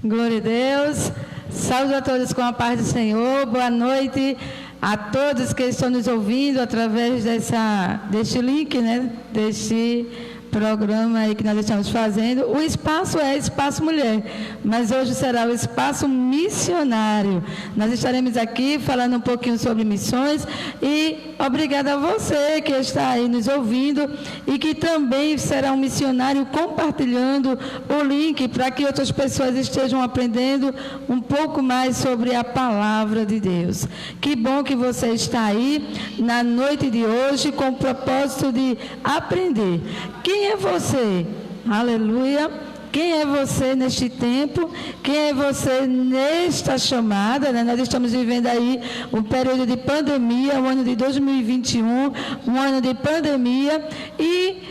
Glória a Deus. Saúde a todos com a paz do Senhor. Boa noite a todos que estão nos ouvindo através deste link, né? Deste programa aí que nós estamos fazendo. O espaço é Espaço Mulher, mas hoje será o Espaço Missionário. Nós estaremos aqui falando um pouquinho sobre missões e obrigada a você que está aí nos ouvindo e que também será um missionário compartilhando o link para que outras pessoas estejam aprendendo um pouco mais sobre a palavra de Deus. Que bom que você está aí na noite de hoje com o propósito de aprender. Quem é você? Aleluia! Quem é você neste tempo? Quem é você nesta chamada? Né? Nós estamos vivendo aí um período de pandemia, o ano de 2021, um ano de pandemia. E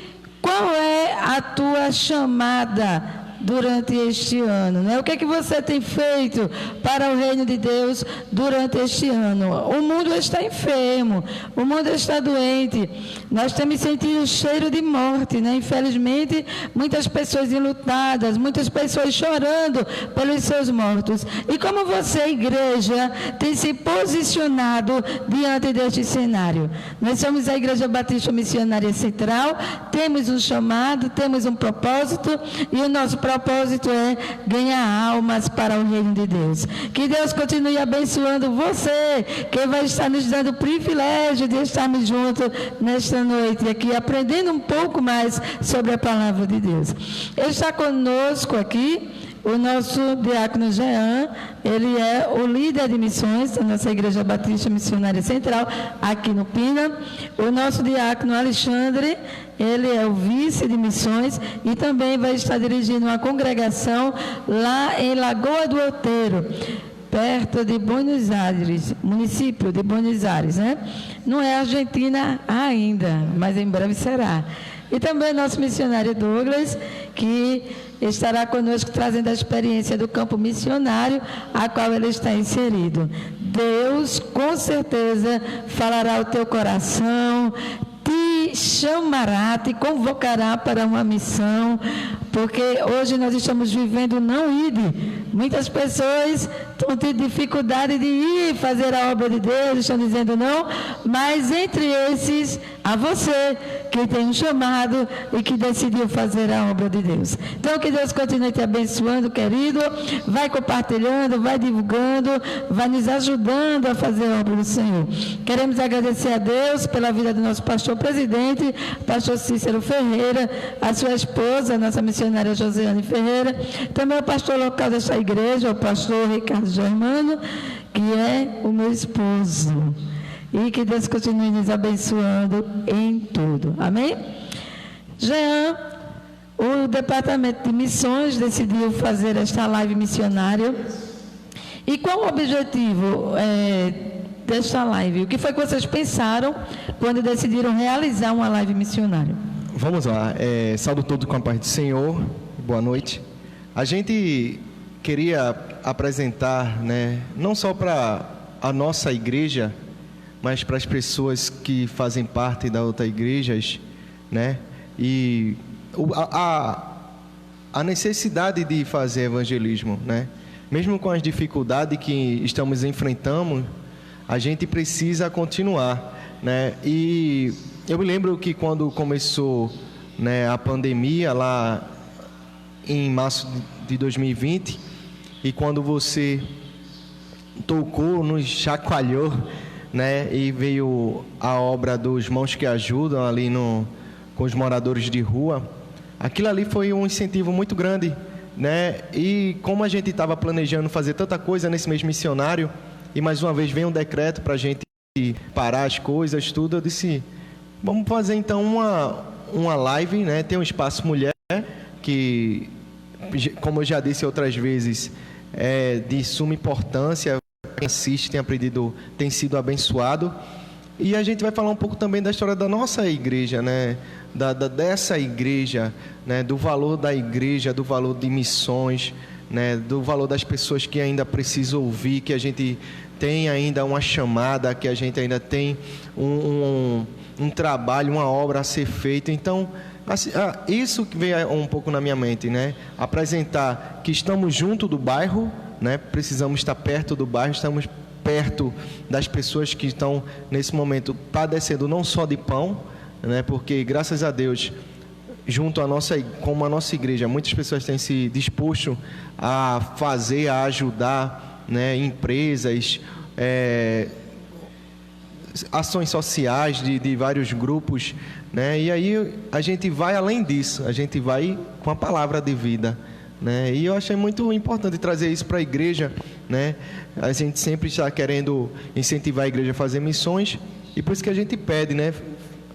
qual é a tua chamada durante este ano, né? O que é que você tem feito para o reino de Deus durante este ano? O mundo está enfermo, o mundo está doente, nós temos sentido o cheiro de morte, né? Infelizmente, muitas pessoas enlutadas, muitas pessoas chorando pelos seus mortos. E como você, igreja, tem se posicionado diante deste cenário? Nós somos a Igreja Batista Missionária Central, temos um chamado, temos um propósito, e o nosso propósito é ganhar almas para o reino de Deus. Que Deus continue abençoando você, que vai estar nos dando o privilégio de estarmos juntos nesta noite aqui, aprendendo um pouco mais sobre a palavra de Deus. Está conosco aqui o nosso diácono Jean, ele é o líder de missões da nossa Igreja Batista Missionária Central, aqui no Pina. O nosso diácono Alexandre, ele é o vice de missões e também vai estar dirigindo uma congregação lá em Lagoa do Outeiro, perto de Buenos Aires, município de Buenos Aires, né? Não é Argentina ainda, mas em breve será. E também nosso missionário Douglas, que estará conosco trazendo a experiência do campo missionário, a qual ele está inserido. Deus, com certeza, falará ao teu coração, te chamará, te convocará para uma missão, porque hoje nós estamos vivendo não ide. Muitas pessoas estão tendo dificuldade de ir fazer a obra de Deus, estão dizendo não, mas entre esses, a você que tem um chamado e que decidiu fazer a obra de Deus. Então, que Deus continue te abençoando, querido, vai compartilhando, vai divulgando, vai nos ajudando a fazer a obra do Senhor. Queremos agradecer a Deus pela vida do nosso pastor presidente, pastor Cícero Ferreira, a sua esposa, a nossa missionária Josiane Ferreira, também o pastor local desta igreja, o pastor Ricardo Germano, que é o meu esposo. E que Deus continue nos abençoando em tudo. Amém? Jean, o Departamento de Missões decidiu fazer esta live missionária. E qual o objetivo desta live? O que foi que vocês pensaram quando decidiram realizar uma live missionária? Vamos lá. Saúdo todos com a paz do Senhor. Boa noite. A gente queria apresentar, né, não só para a nossa igreja, mas para as pessoas que fazem parte das outras igrejas, né? E a necessidade de fazer evangelismo, né? Mesmo com as dificuldades que estamos enfrentando, a gente precisa continuar, né? E eu me lembro que quando começou, né, a pandemia lá em março de 2020, e quando você tocou, nos chacoalhou, né, e veio a obra dos Mãos que Ajudam ali com os moradores de rua, aquilo ali foi um incentivo muito grande, né? E como a gente estava planejando fazer tanta coisa nesse mês missionário, e mais uma vez veio um decreto para a gente parar as coisas, tudo, eu disse, vamos fazer então uma live, né? Tem um Espaço Mulher, que, como eu já disse outras vezes, é de suma importância. Quem assiste tem sido abençoado. E a gente vai falar um pouco também da história da nossa igreja, né? Dessa igreja, né? Do valor da igreja, do valor de missões, né? Do valor das pessoas que ainda precisam ouvir, que a gente tem ainda uma chamada, que a gente ainda tem um trabalho, uma obra a ser feita. Então, assim, isso que veio um pouco na minha mente, né? Apresentar que estamos junto do bairro, né? Precisamos estar perto do bairro, estamos perto das pessoas que estão nesse momento padecendo não só de pão, né? Porque graças a Deus, junto à como a nossa igreja, muitas pessoas têm se disposto a fazer, a ajudar, né? Empresas, ações sociais de vários grupos, né? E aí a gente vai além disso, a gente vai com a palavra de vida, né? E eu achei muito importante trazer isso para a igreja, né? A gente sempre está querendo incentivar a igreja a fazer missões, e por isso que a gente pede, né?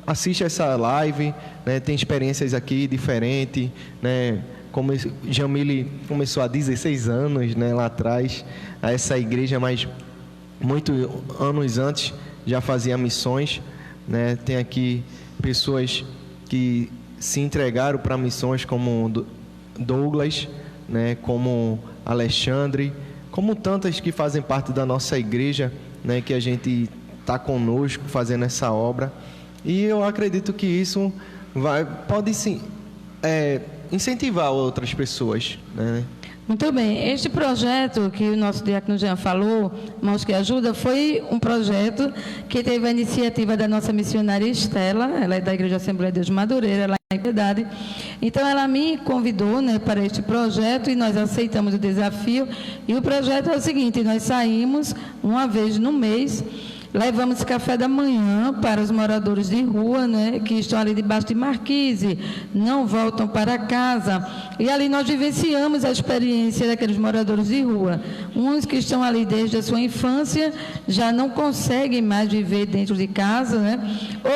Assiste essa live, né? Tem experiências aqui diferentes, né? Como Jamile começou há 16 anos, né? Lá atrás, a essa igreja, mas muitos anos antes já fazia missões, né? Tem aqui pessoas que se entregaram para missões, como Douglas, né? Como Alexandre, como tantas que fazem parte da nossa igreja, né? Que a gente está conosco fazendo essa obra, e eu acredito que isso pode sim incentivar outras pessoas, né? Muito bem. Este projeto que o nosso diácono Jean falou, Mãos que Ajuda, foi um projeto que teve a iniciativa da nossa missionária Estela, ela é da Igreja Assembleia de Deus Madureira, lá em Piedade. Então, ela me convidou, né, para este projeto, e nós aceitamos o desafio. E o projeto é o seguinte: nós saímos uma vez no mês, levamos café da manhã para os moradores de rua, né, que estão ali debaixo de marquise, não voltam para casa. E ali nós vivenciamos a experiência daqueles moradores de rua. Uns que estão ali desde a sua infância, já não conseguem mais viver dentro de casa, né?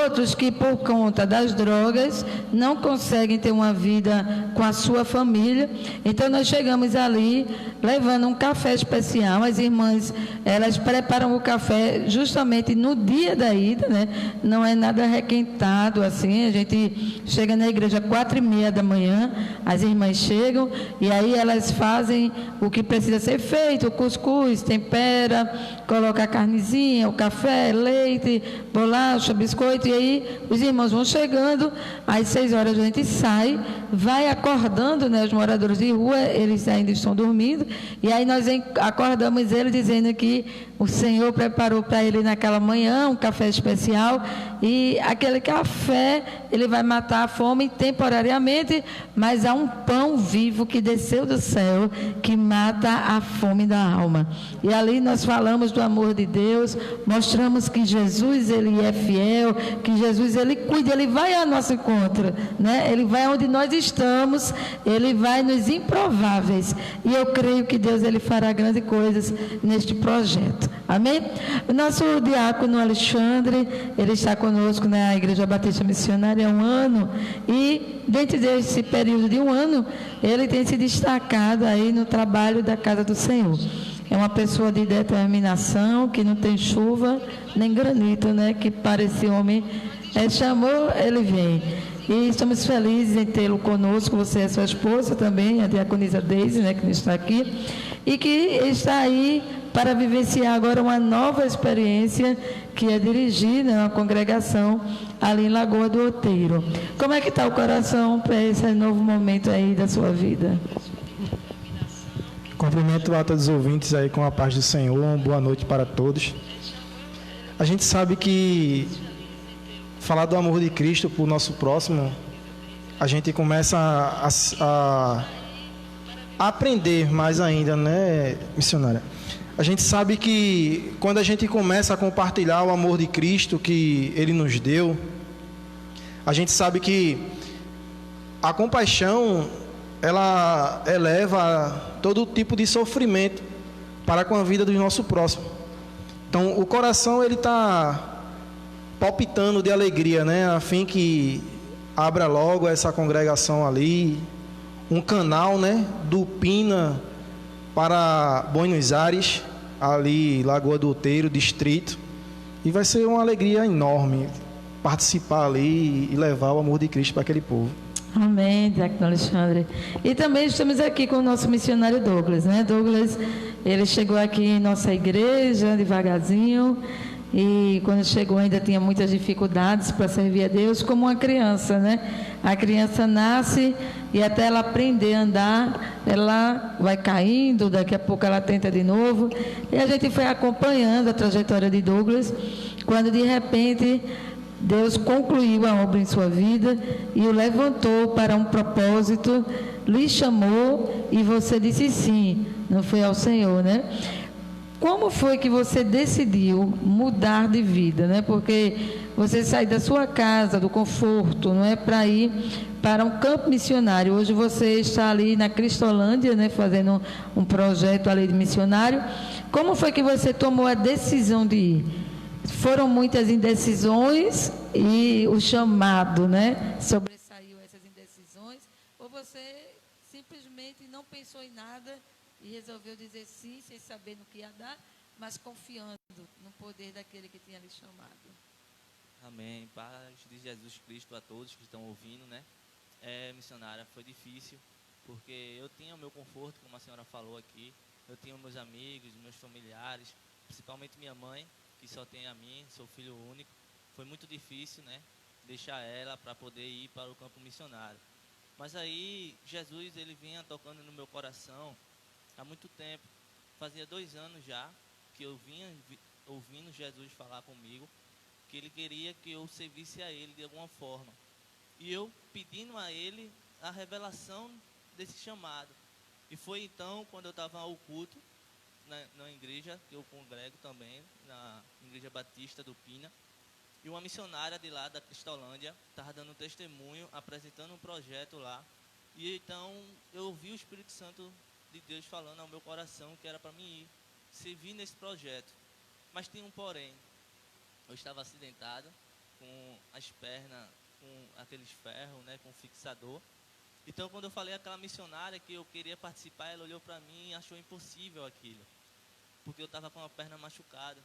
Outros que, por conta das drogas, não conseguem ter uma vida com a sua família. Então, nós chegamos ali levando um café especial. As irmãs, elas preparam o café justamente no dia da ida, né? Não é nada requentado assim. A gente chega na igreja às 4h30 da manhã, as irmãs chegam e aí elas fazem o que precisa ser feito: o cuscuz, tempera, coloca a carnezinha, o café, leite, bolacha, biscoito. E aí os irmãos vão chegando, às 6h a gente sai, vai acordando, né, os moradores de rua, eles ainda estão dormindo, e aí nós acordamos eles dizendo que o Senhor preparou para ele naquela manhã um café especial, e aquele café, ele vai matar a fome temporariamente, mas há um pão vivo que desceu do céu, que mata a fome da alma. E ali nós falamos do amor de Deus, mostramos que Jesus, ele é fiel, que Jesus, ele cuida, ele vai ao nosso encontro, né? Ele vai onde nós estamos, ele vai nos improváveis, e eu creio que Deus, ele fará grandes coisas neste projeto. Amém? O nosso diácono Alexandre, ele está conosco na Igreja Batista Missionária há 1 ano, e dentro desse período de 1 ano, ele tem se destacado aí no trabalho da Casa do Senhor. É uma pessoa de determinação, que não tem chuva nem granito, né? Que para esse homem, chamou, ele vem. E estamos felizes em tê-lo conosco, você é sua esposa também, a diaconisa Deise, né, que está aqui, e que está aí para vivenciar agora uma nova experiência, que é dirigir, né, uma congregação ali em Lagoa do Outeiro. Como é que está o coração para esse novo momento aí da sua vida? Cumprimento a todos os ouvintes aí com a paz do Senhor, uma boa noite para todos. A gente sabe que falar do amor de Cristo para o nosso próximo, a gente começa a aprender mais ainda, né, missionária? A gente sabe que quando a gente começa a compartilhar o amor de Cristo que Ele nos deu, a gente sabe que a compaixão, ela eleva todo tipo de sofrimento para com a vida do nosso próximo. Então, o coração, ele está palpitando de alegria, né? A fim que abra logo essa congregação ali, um canal, né? Do Pina para Buenos Aires, ali, Lagoa do Outeiro, distrito. E vai ser uma alegria enorme participar ali e levar o amor de Cristo para aquele povo. Amém, diácono Alexandre. E também estamos aqui com o nosso missionário Douglas, né? Douglas, ele chegou aqui em nossa igreja devagarzinho, e quando chegou ainda tinha muitas dificuldades para servir a Deus, como uma criança, né? A criança nasce e até ela aprender a andar, ela vai caindo, daqui a pouco ela tenta de novo, e a gente foi acompanhando a trajetória de Douglas, quando de repente Deus concluiu a obra em sua vida e o levantou para um propósito, lhe chamou e você disse sim, não foi ao Senhor, né? Como foi que você decidiu mudar de vida, né? Porque você sai da sua casa, do conforto, não é, para ir para um campo missionário. Hoje você está ali na Cristolândia, né, fazendo um projeto ali de missionário. Como foi que você tomou a decisão de ir? Foram muitas indecisões e o chamado, né, sobressaiu essas indecisões? Ou você simplesmente não pensou em nada e resolveu dizer sim, sem saber no que ia dar, mas confiando no poder daquele que tinha lhe chamado? Amém. Paz de Jesus Cristo a todos que estão ouvindo, né? Missionária, foi difícil, porque eu tinha o meu conforto, como a senhora falou aqui, eu tinha meus amigos, meus familiares, principalmente minha mãe, que só tem a mim, sou filho único. Foi muito difícil, né? Deixar ela para poder ir para o campo missionário. Mas aí, Jesus, ele vinha tocando no meu coração há muito tempo. Fazia 2 anos já que eu vinha ouvindo Jesus falar comigo, que ele queria que eu servisse a ele de alguma forma. E eu pedindo a ele a revelação desse chamado. E foi então, quando eu estava ao culto, na igreja, que eu congrego também, na Igreja Batista do Pina, e uma missionária de lá, da Cristolândia, estava dando um testemunho, apresentando um projeto lá. E então, eu ouvi o Espírito Santo de Deus falando ao meu coração que era para mim ir servir nesse projeto. Mas tem um porém. Eu estava acidentado, com as pernas, com aqueles ferros, né, com fixador. Então, quando eu falei àquela missionária que eu queria participar, ela olhou para mim e achou impossível aquilo, porque eu estava com a perna machucada.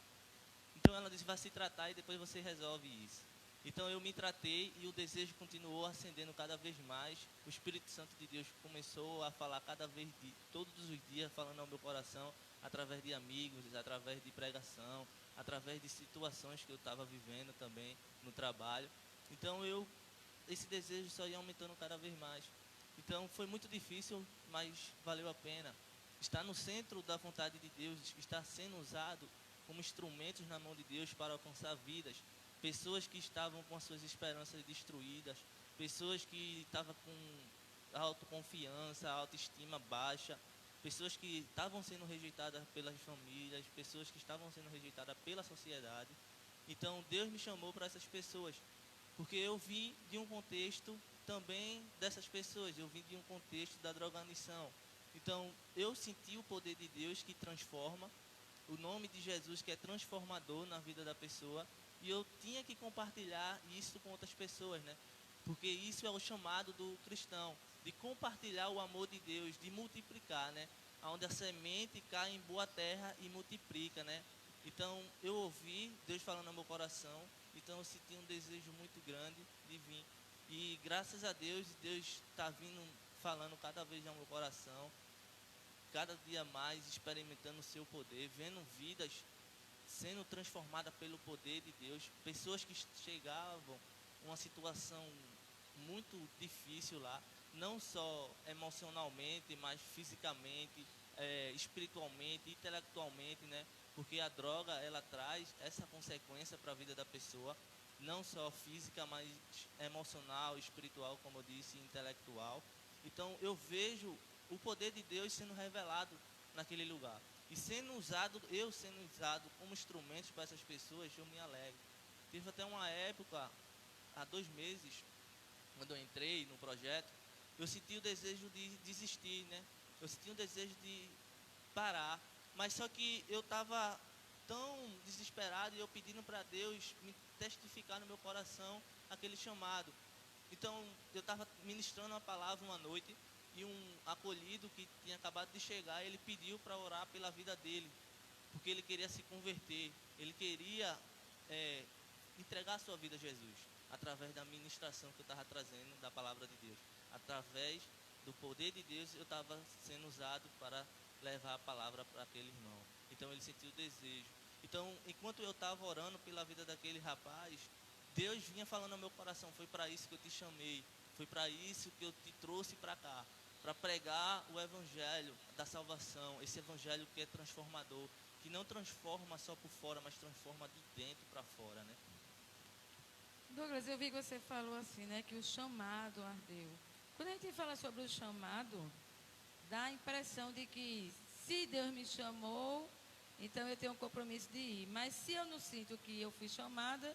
Então, ela disse, vai se tratar e depois você resolve isso. Então, eu me tratei e o desejo continuou acendendo cada vez mais. O Espírito Santo de Deus começou a falar todos os dias, falando ao meu coração, através de amigos, através de pregação, através de situações que eu estava vivendo também no trabalho. Então, esse desejo só ia aumentando cada vez mais. Então, foi muito difícil, mas valeu a pena. Estar no centro da vontade de Deus, estar sendo usado como instrumentos na mão de Deus para alcançar vidas. Pessoas que estavam com as suas esperanças destruídas, pessoas que estavam com autoconfiança, autoestima baixa, pessoas que estavam sendo rejeitadas pelas famílias, pessoas que estavam sendo rejeitadas pela sociedade. Então, Deus me chamou para essas pessoas, porque eu vim de um contexto também dessas pessoas, eu vim de um contexto da drogadição. Então, eu senti o poder de Deus que transforma, o nome de Jesus que é transformador na vida da pessoa, e eu tinha que compartilhar isso com outras pessoas, né? Porque isso é o chamado do cristão, de compartilhar o amor de Deus, de multiplicar, né? Onde a semente cai em boa terra e multiplica, né? Então, eu ouvi Deus falando no meu coração, então eu senti um desejo muito grande de vir. E graças a Deus, Deus está vindo falando cada vez ao meu coração, cada dia mais experimentando o seu poder, vendo vidas sendo transformadas pelo poder de Deus, pessoas que chegavam uma situação muito difícil lá, não só emocionalmente, mas fisicamente, espiritualmente, intelectualmente, né? Porque a droga, ela traz essa consequência para a vida da pessoa, não só física, mas emocional, espiritual, como eu disse, intelectual. Então, eu vejo o poder de Deus sendo revelado naquele lugar. E sendo usado como instrumento para essas pessoas, eu me alegro. Teve até uma época, há 2 meses, quando eu entrei no projeto, eu senti o desejo de desistir, né? Eu senti o desejo de parar. Mas só que eu estava tão desesperado e eu pedindo para Deus me testificar no meu coração aquele chamado. Então, eu estava ministrando uma palavra uma noite e um acolhido que tinha acabado de chegar, ele pediu para orar pela vida dele, porque ele queria se converter, ele queria entregar a sua vida a Jesus, através da ministração que eu estava trazendo da palavra de Deus. Através do poder de Deus, eu estava sendo usado para levar a palavra para aquele irmão. Então, ele sentiu o desejo. Então, enquanto eu estava orando pela vida daquele rapaz, Deus vinha falando ao meu coração: foi para isso que eu te chamei, foi para isso que eu te trouxe para cá, para pregar o evangelho da salvação, esse evangelho que é transformador, que não transforma só por fora, mas transforma de dentro para fora, né? Douglas, eu vi que você falou assim, né, que o chamado ardeu. Quando a gente fala sobre o chamado, dá a impressão de que se Deus me chamou, então eu tenho um compromisso de ir. Mas se eu não sinto que eu fui chamada,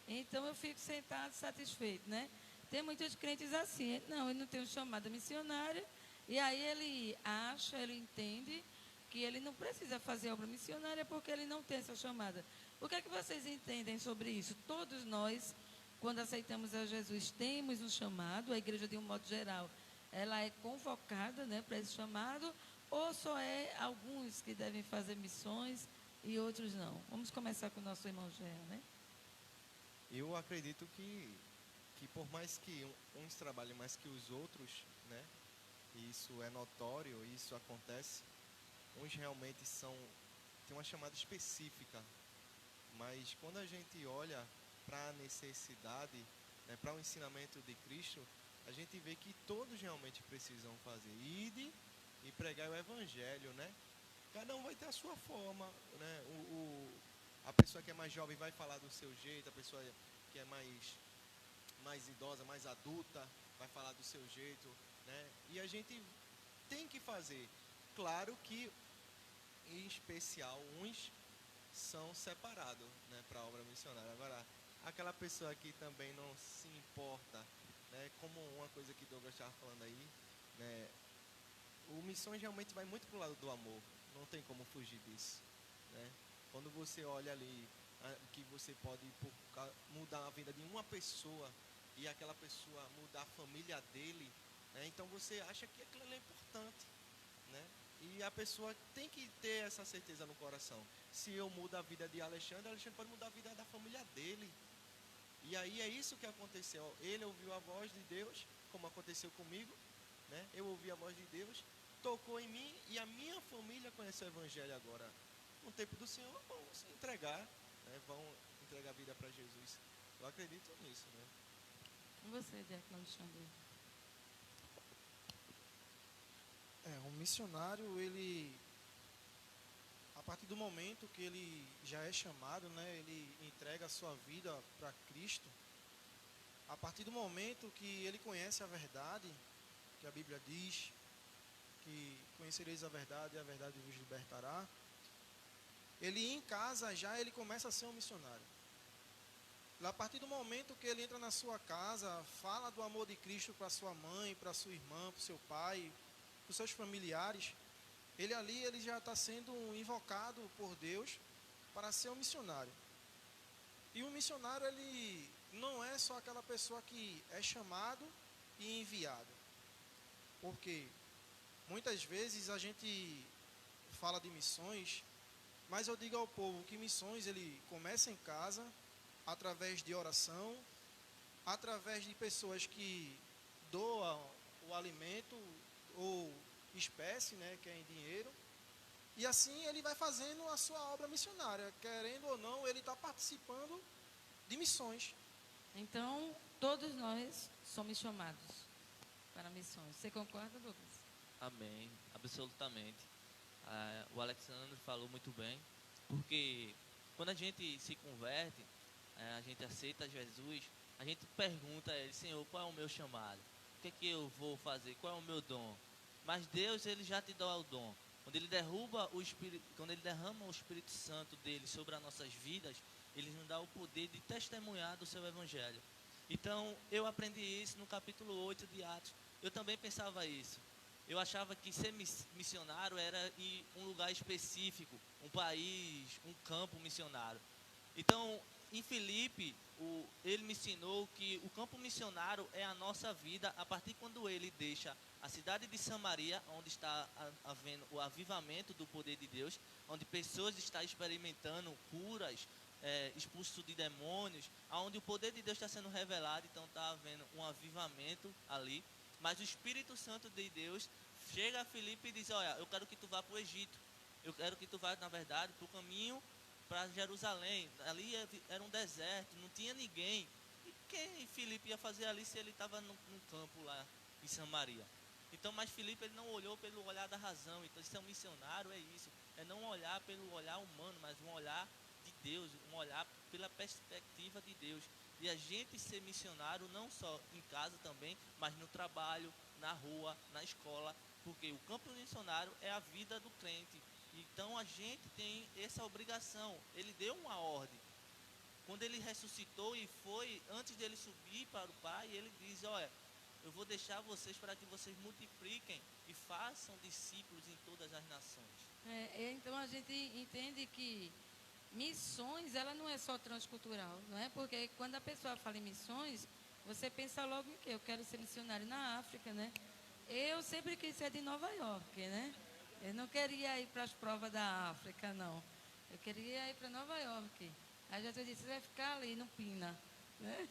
então eu fico sentado satisfeito, né? Tem muitos crentes assim, não, ele não tem um chamado missionário, e aí ele acha, ele entende que ele não precisa fazer obra missionária porque ele não tem essa chamada. O que é que vocês entendem sobre isso? Todos nós, quando aceitamos a Jesus, temos um chamado, a igreja de um modo geral, ela é convocada, né, para esse chamado, ou só é alguns que devem fazer missões e outros não? Vamos começar com o nosso irmão Jean, né? Eu acredito que por mais que uns trabalhem mais que os outros, né, e isso é notório, isso acontece, uns realmente têm uma chamada específica, mas quando a gente olha para a necessidade, né, para o ensinamento de Cristo, a gente vê que todos realmente precisam fazer. Ide e pregar o evangelho, né? Cada um vai ter a sua forma, né? A pessoa que é mais jovem vai falar do seu jeito, a pessoa que é mais idosa, mais adulta, vai falar do seu jeito, né? E a gente tem que fazer. Claro que, em especial, uns são separados, né, para a obra missionária. Agora, aquela pessoa que também não se importa, né, como uma coisa que Douglas estava falando aí, né, o missões realmente vai muito para o lado do amor, não tem como fugir disso, né? Quando você olha ali que você pode mudar a vida de uma pessoa e aquela pessoa mudar a família dele, né, então você acha que aquilo é importante, né? E a pessoa tem que ter essa certeza no coração. Se eu mudo a vida de Alexandre, Alexandre pode mudar a vida da família dele. E aí é isso que aconteceu. Ele ouviu a voz de Deus, como aconteceu comigo, né? Eu ouvi a voz de Deus, tocou em mim e a minha família conheceu o evangelho agora. No tempo do Senhor, vão se entregar, né? Vão entregar a vida para Jesus. Eu acredito nisso, né? E você, Diácono Alexandre? Um missionário, ele, a partir do momento que ele já é chamado, né, ele entrega a sua vida para Cristo, a partir do momento que ele conhece a verdade, que a Bíblia diz, que conhecereis a verdade e a verdade vos libertará, ele em casa já ele começa a ser um missionário. A partir do momento que ele entra na sua casa, fala do amor de Cristo para sua mãe, para sua irmã, para o seu pai, para os seus familiares, ele já está sendo invocado por Deus para ser um missionário. E o missionário, ele não é só aquela pessoa que é chamado e enviado. Porque muitas vezes a gente fala de missões, mas eu digo ao povo que missões ele começa em casa, através de oração, através de pessoas que doam o alimento ou espécie, né, que é em dinheiro, e assim ele vai fazendo a sua obra missionária, querendo ou não, ele está participando de missões. Então, todos nós somos chamados para missões. Você concorda, Douglas? Amém, absolutamente. O Alexandre falou muito bem, porque quando a gente se converte, a gente aceita Jesus, a gente pergunta a Ele: Senhor, qual é o meu chamado? O que é que eu vou fazer? Qual é o meu dom? Mas Deus, Ele já te dá o dom. Quando Ele derrama o Espírito Santo dele sobre as nossas vidas, Ele nos dá o poder de testemunhar do seu Evangelho. Então, eu aprendi isso no capítulo 8 de Atos. Eu também pensava isso. Eu achava que ser missionário era em um lugar específico, um país, um campo missionário. Então, em Filipe, ele me ensinou que o campo missionário é a nossa vida a partir quando ele deixa a cidade de Samaria, onde está havendo o avivamento do poder de Deus, onde pessoas estão experimentando curas, expulso de demônios, onde o poder de Deus está sendo revelado. Então está havendo um avivamento ali. Mas o Espírito Santo de Deus chega a Filipe e diz: olha, eu quero que tu vá para o Egito. Eu quero que tu vá, na verdade, para o caminho para Jerusalém. Ali era um deserto, não tinha ninguém. E quem Filipe ia fazer ali se ele estava no campo lá em Samaria? Então, mas Filipe ele não olhou pelo olhar da razão. Então, ser um missionário é isso. É não olhar pelo olhar humano, mas um olhar de Deus, um olhar pela perspectiva de Deus. E a gente ser missionário não só em casa também, mas no trabalho, na rua, na escola, porque o campo missionário é a vida do crente. Então a gente tem essa obrigação. Ele deu uma ordem. Quando ele ressuscitou e foi, antes dele subir para o Pai, ele diz, olha, eu vou deixar vocês para que vocês multipliquem e façam discípulos em todas as nações. Então a gente entende que missões, ela não é só transcultural, não é? Porque quando a pessoa fala em missões, você pensa logo em quê? Eu quero ser missionário na África, né? Eu sempre quis ser de Nova York, né? Eu não queria ir para as provas da África, não. Eu queria ir para Nova York. Aí Jesus disse, você vai ficar ali no Pina, né?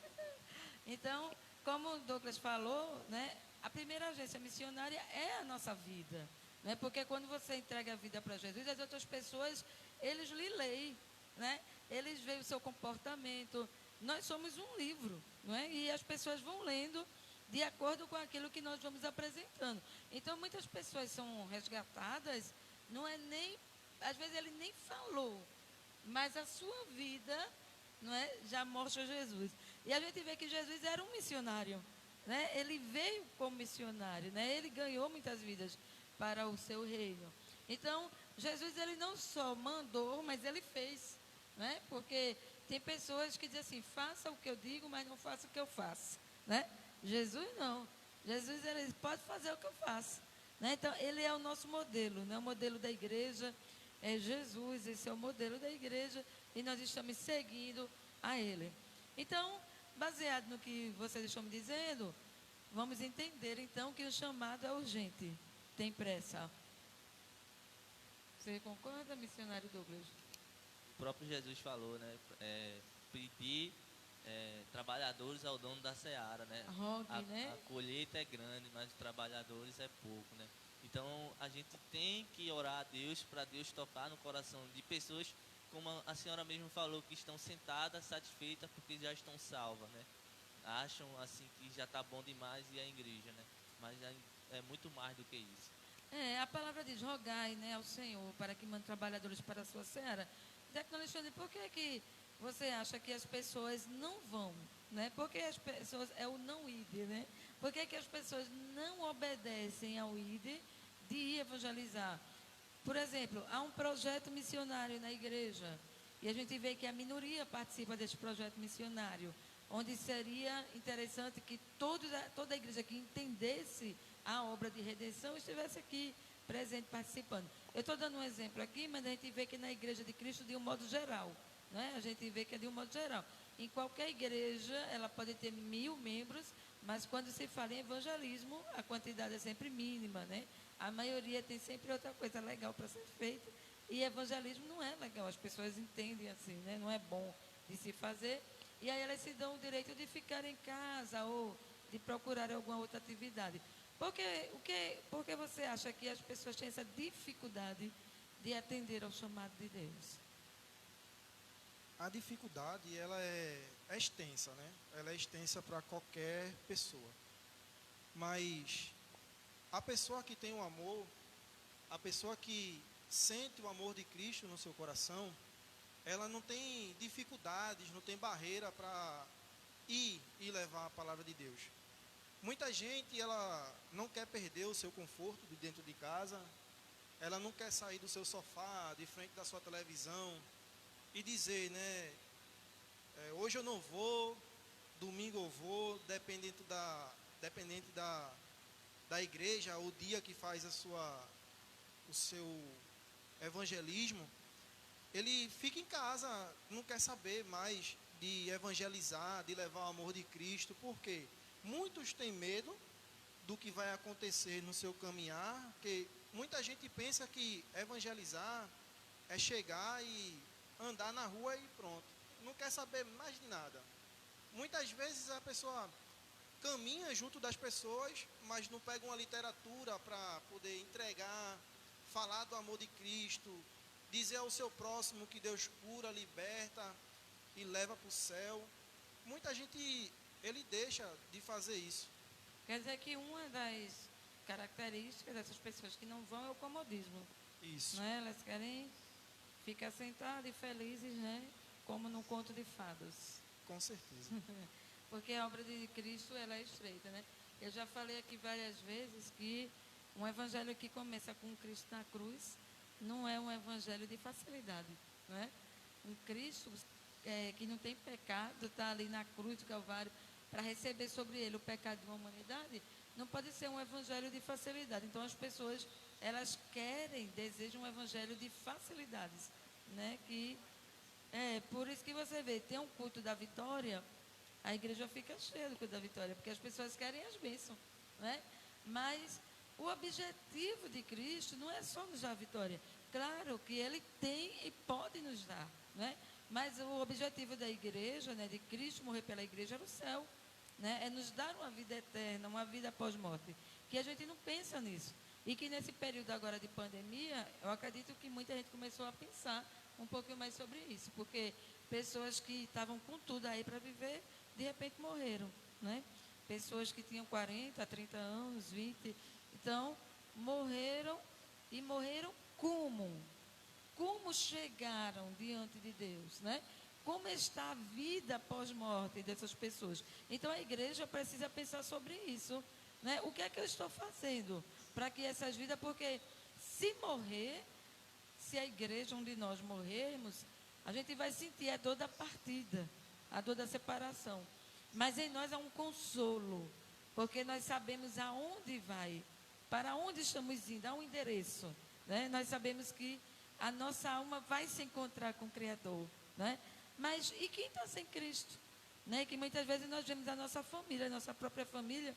Então, como o Douglas falou, né? A primeira agência missionária é a nossa vida, né? Porque quando você entrega a vida para Jesus, as outras pessoas, eles lhe leem, né? Eles veem o seu comportamento. Nós somos um livro, não é? E as pessoas vão lendo de acordo com aquilo que nós vamos apresentando. Então, muitas pessoas são resgatadas, não é nem, às vezes ele nem falou, mas a sua vida, não é, já mostra Jesus. E a gente vê que Jesus era um missionário, né? Ele veio como missionário, né? Ele ganhou muitas vidas para o seu reino. Então, Jesus, ele não só mandou, mas ele fez, né? Porque tem pessoas que dizem assim, faça o que eu digo, mas não faça o que eu faço, né? Jesus não. Jesus, ele pode fazer o que eu faço, né? Então, ele é o nosso modelo, né? O modelo da igreja é Jesus, esse é o modelo da igreja e nós estamos seguindo a ele. Então, baseado no que vocês estão me dizendo, vamos entender então que o chamado é urgente, tem pressa. Você concorda, missionário Douglas? O próprio Jesus falou, né? Pedir trabalhadores ao dono da seara, né? Né? A colheita é grande, mas os trabalhadores é pouco, né? Então a gente tem que orar a Deus para Deus tocar no coração de pessoas, como a senhora mesmo falou, que estão sentadas, satisfeitas porque já estão salvas, né? Acham assim que já está bom demais e a igreja, né? Mas é muito mais do que isso. A palavra diz, rogai, né, ao Senhor para que mande trabalhadores para a sua seara. Alexandre, por que você acha que as pessoas não vão, né? Porque as pessoas, é o não ir, né? Por que as pessoas não obedecem ao ir de ir evangelizar? Por exemplo, há um projeto missionário na igreja e a gente vê que a minoria participa desse projeto missionário, onde seria interessante que toda a igreja que entendesse a obra de redenção estivesse aqui presente, participando. Eu estou dando um exemplo aqui, mas a gente vê que na igreja de Cristo de um modo geral, né? A gente vê que é de um modo geral. Em qualquer igreja, ela pode ter 1000 membros, mas quando se fala em evangelismo, a quantidade é sempre mínima, né? A maioria tem sempre outra coisa legal para ser feita, e evangelismo não é legal, as pessoas entendem assim, né? Não é bom de se fazer, e aí elas se dão o direito de ficar em casa ou de procurar alguma outra atividade. Por que você acha que as pessoas têm essa dificuldade de atender ao chamado de Deus? A dificuldade, ela é extensa, né? Ela é extensa para qualquer pessoa. Mas a pessoa que tem o amor, a pessoa que sente o amor de Cristo no seu coração, ela não tem dificuldades, não tem barreira para ir e levar a palavra de Deus. Muita gente, ela não quer perder o seu conforto de dentro de casa, ela não quer sair do seu sofá, de frente da sua televisão e dizer, né, hoje eu não vou, domingo eu vou, dependente da igreja, o dia que faz o seu evangelismo, ele fica em casa, não quer saber mais de evangelizar, de levar o amor de Cristo. Por quê? Muitos têm medo do que vai acontecer no seu caminhar, porque muita gente pensa que evangelizar é chegar e andar na rua e pronto, não quer saber mais de nada. Muitas vezes a pessoa caminha junto das pessoas, mas não pega uma literatura para poder entregar, falar do amor de Cristo, dizer ao seu próximo que Deus cura, liberta e leva para o céu. Muita gente, ele deixa de fazer isso. Quer dizer que uma das características dessas pessoas que não vão é o comodismo. Isso. Né? Elas querem ficar sentadas e felizes, né? Como num conto de fadas. Com certeza. Porque a obra de Cristo, ela é estreita, né? Eu já falei aqui várias vezes que um evangelho que começa com Cristo na cruz não é um evangelho de facilidade, não é? Um Cristo que não tem pecado, está ali na cruz do Calvário para receber sobre ele o pecado de uma humanidade, não pode ser um evangelho de facilidade. Então as pessoas, elas desejam um evangelho de facilidades, né? Por isso que você vê, tem um culto da vitória, a igreja fica cheia do culto da vitória, porque as pessoas querem as bênçãos, né? Mas o objetivo de Cristo não é só nos dar a vitória. Claro que Ele tem e pode nos dar, né? Mas o objetivo da igreja, né, de Cristo morrer pela igreja, era o céu, né? É nos dar uma vida eterna, uma vida após-morte, que a gente não pensa nisso. E que nesse período agora de pandemia, eu acredito que muita gente começou a pensar um pouquinho mais sobre isso, porque pessoas que estavam com tudo aí para viver, de repente morreram, né? Pessoas que tinham 40, 30 anos, 20, então morreram, e morreram como? Como chegaram diante de Deus, né? Como está a vida após-morte dessas pessoas? Então a igreja precisa pensar sobre isso, né? O que é que eu estou fazendo para que essas vidas, porque se morrer, se a igreja onde nós morrermos, a gente vai sentir a dor da partida, a dor da separação. Mas em nós há um consolo, porque nós sabemos aonde vai, para onde estamos indo, há um endereço, né? Nós sabemos que a nossa alma vai se encontrar com o Criador, né? Mas e quem está sem Cristo? Né? Que muitas vezes nós vemos a nossa família, a nossa própria família.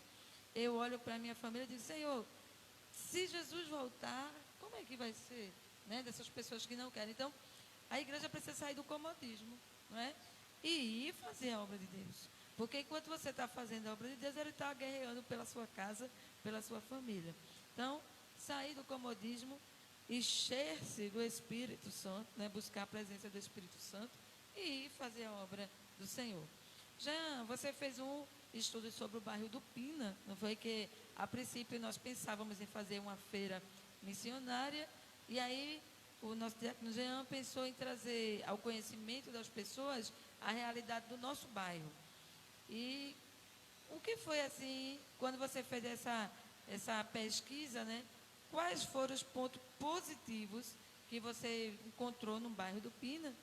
Eu olho para a minha família e digo, Senhor, se Jesus voltar, como é que vai ser? Né? Dessas pessoas que não querem. Então, a igreja precisa sair do comodismo, não é? E ir fazer a obra de Deus. Porque enquanto você está fazendo a obra de Deus, Ele está guerreando pela sua casa, pela sua família. Então, sair do comodismo, encher-se do Espírito Santo, né? Buscar a presença do Espírito Santo e ir fazer a obra do Senhor. Jean, você fez um estudo sobre o bairro do Pina, não foi? Que a princípio nós pensávamos em fazer uma feira missionária, e aí o nosso diácono Jean pensou em trazer ao conhecimento das pessoas a realidade do nosso bairro. E o que foi assim, quando você fez essa pesquisa, né? Quais foram os pontos positivos que você encontrou no bairro do Pina?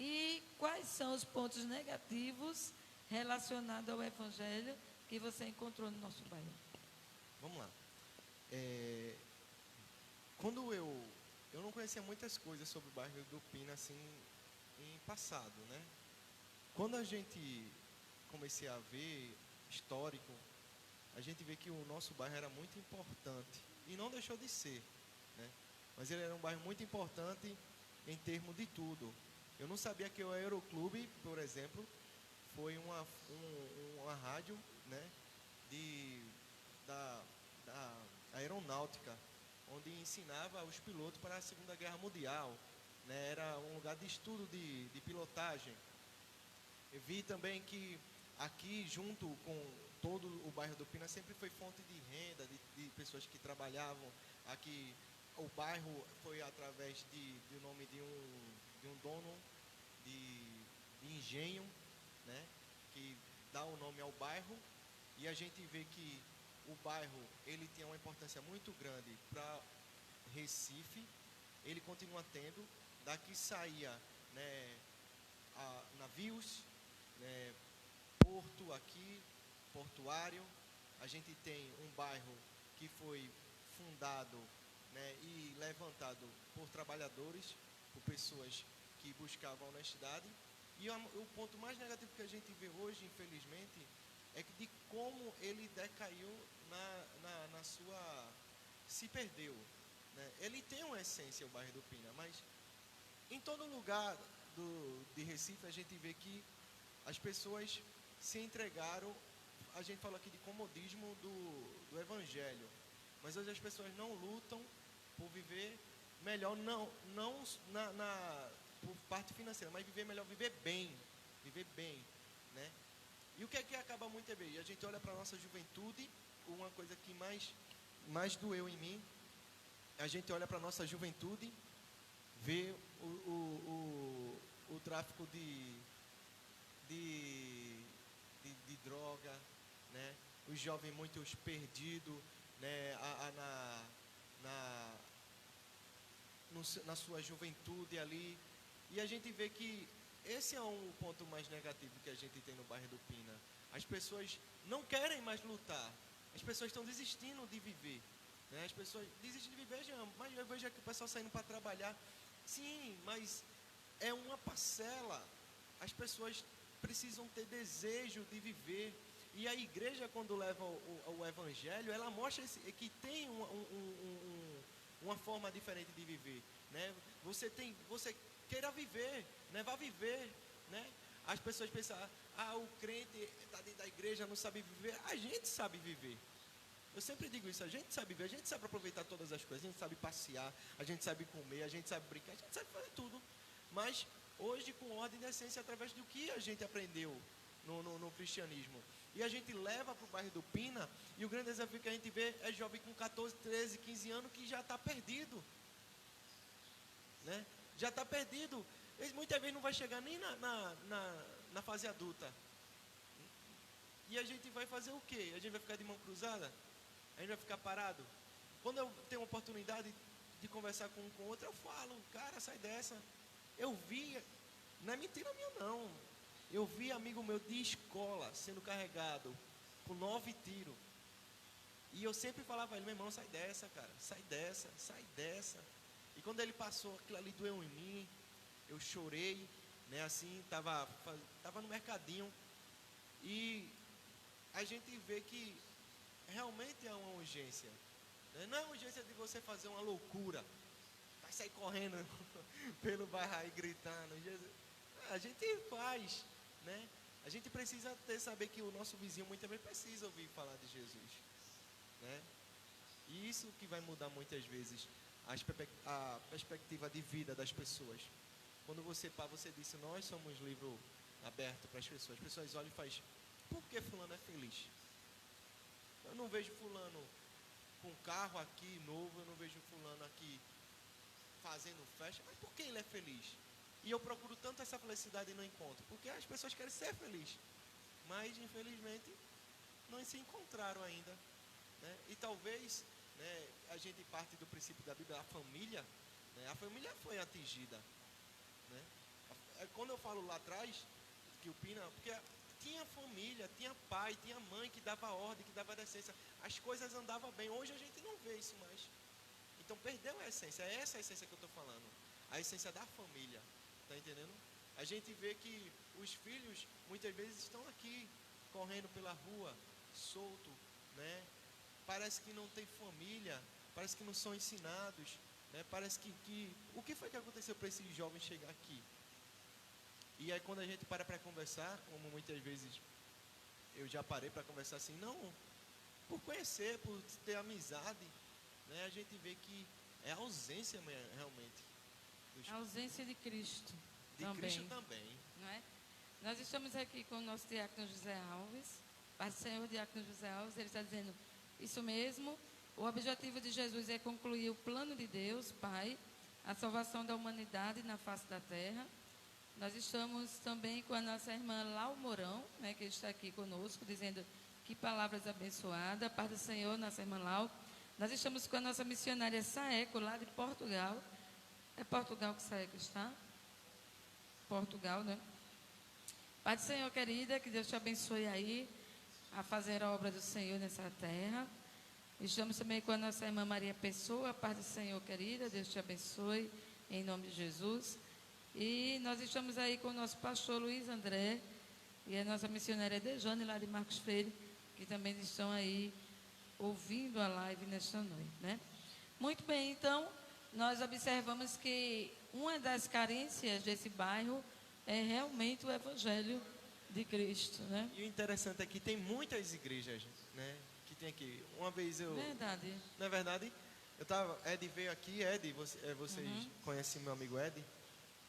E quais são os pontos negativos relacionados ao Evangelho que você encontrou no nosso bairro? Vamos lá. Quando eu não conhecia muitas coisas sobre o bairro do Pina, assim, em passado, né? Quando a gente comecei a ver histórico, a gente vê que o nosso bairro era muito importante, e não deixou de ser, né? Mas ele era um bairro muito importante em termos de tudo. Eu não sabia que o Aeroclube, por exemplo, foi uma rádio, né, da aeronáutica, onde ensinava os pilotos para a Segunda Guerra Mundial, né? Era um lugar de estudo de pilotagem. Eu vi também que aqui, junto com todo o bairro do Pina, sempre foi fonte de renda, de pessoas que trabalhavam aqui. O bairro foi através do nome de um dono de engenho, né, que dá o nome ao bairro, e a gente vê que o bairro, ele tinha uma importância muito grande para Recife. Ele continua tendo. Daqui saía, né, navios, né, porto aqui, portuário. A gente tem um bairro que foi fundado, né, e levantado por trabalhadores, por pessoas que buscavam honestidade. E o ponto mais negativo que a gente vê hoje, infelizmente, é que de como ele decaiu na sua... se perdeu, né? Ele tem uma essência, o bairro do Pina, mas em todo lugar de Recife a gente vê que as pessoas se entregaram. A gente falou aqui de comodismo do Evangelho, mas hoje as pessoas não lutam por viver melhor, não por parte financeira, mas viver melhor, viver bem, né? E o que é que acaba muitas vezes? A gente olha para a nossa juventude, uma coisa que mais doeu em mim, a gente olha para a nossa juventude, vê o tráfico de droga, né? Os jovens muitos perdidos, né? Na sua juventude ali, e a gente vê que esse é um ponto mais negativo que a gente tem no bairro do Pina. As pessoas não querem mais lutar, as pessoas estão desistindo de viver, né? As pessoas desistem de viver, mas eu vejo aqui o pessoal saindo para trabalhar, sim, mas é uma parcela. As pessoas precisam ter desejo de viver, e a igreja, quando leva o evangelho, ela mostra que tem uma forma diferente de viver, né? Você queira viver, né? Vá viver, né? As pessoas pensam, o crente está dentro da igreja, não sabe viver. A gente sabe viver. Eu sempre digo isso, a gente sabe viver, a gente sabe aproveitar todas as coisas, a gente sabe passear, a gente sabe comer, a gente sabe brincar, a gente sabe fazer tudo. Mas hoje, com ordem e decência, através do que a gente aprendeu no cristianismo. E a gente leva para o bairro do Pina, e o grande desafio que a gente vê é jovem com 14, 13, 15 anos que já está perdido, né? Já está perdido. Ele muitas vezes não vai chegar nem na fase adulta. E a gente vai fazer o quê? A gente vai ficar de mão cruzada? A gente vai ficar parado? Quando eu tenho a oportunidade de conversar com um com o outro, eu falo, cara, sai dessa. Eu vi, não é mentira minha não, eu vi amigo meu de escola sendo carregado com 9 tiros. E eu sempre falava a ele, meu irmão, sai dessa, cara, sai dessa. E quando ele passou, aquilo ali doeu em mim, eu chorei, né, assim, tava no mercadinho, e a gente vê que realmente é uma urgência, né? Não é uma urgência de você fazer uma loucura, vai sair correndo pelo bairro aí gritando. A gente faz, né? A gente precisa saber que o nosso vizinho muitas vezes precisa ouvir falar de Jesus, né? E isso que vai mudar muitas vezes a perspectiva de vida das pessoas. Quando você disse, nós somos livro aberto para as pessoas olham e fazem, por que fulano é feliz? Eu não vejo fulano com carro aqui novo, eu não vejo fulano aqui fazendo festa, mas por que ele é feliz? E eu procuro tanto essa felicidade e não encontro, porque as pessoas querem ser felizes, mas infelizmente não se encontraram ainda, né? E talvez, né, a gente parte do princípio da Bíblia, a família foi atingida, né? Quando eu falo lá atrás que o Pina, porque tinha família, tinha pai, tinha mãe que dava ordem, que dava decência, as coisas andavam bem. Hoje a gente não vê isso mais. Então perdeu a essência, é essa a essência que eu estou falando, a essência da família, tá entendendo? A gente vê que os filhos muitas vezes estão aqui, correndo pela rua, solto, né? Parece que não tem família, parece que não são ensinados, né? Parece que o que foi que aconteceu para esses jovens chegar aqui? E aí quando a gente para conversar, como muitas vezes eu já parei para conversar assim, não por conhecer, por ter amizade, né? A gente vê que é a ausência realmente. A ausência de Cristo. Cristo também. Não é? Nós estamos aqui com o nosso diácono José Alves, Pai do Senhor, diácono José Alves, ele está dizendo isso mesmo. O objetivo de Jesus é concluir o plano de Deus, Pai, a salvação da humanidade na face da terra. Nós estamos também com a nossa irmã Lau Mourão, né, que está aqui conosco, dizendo que palavras abençoadas. Paz do Senhor, nossa irmã Lau. Nós estamos com a nossa missionária Saeco, lá de Portugal. É Portugal que Saeco está? Portugal, né? Paz do Senhor, querida, que Deus te abençoe aí a fazer a obra do Senhor nessa terra. Estamos também com a nossa irmã Maria Pessoa. Paz do Senhor, querida, Deus te abençoe, em nome de Jesus. E nós estamos aí com o nosso pastor Luiz André e a nossa missionária Dejane, lá de Marcos Freire, que também estão aí ouvindo a live nesta noite, né? Muito bem, então, nós observamos que uma das carências desse bairro é realmente o Evangelho de Cristo, né? E o interessante é que tem muitas igrejas, né, que tem aqui. Uma vez eu... Verdade. Não é verdade? Ed veio aqui, Ed, vocês conhecem meu amigo Ed?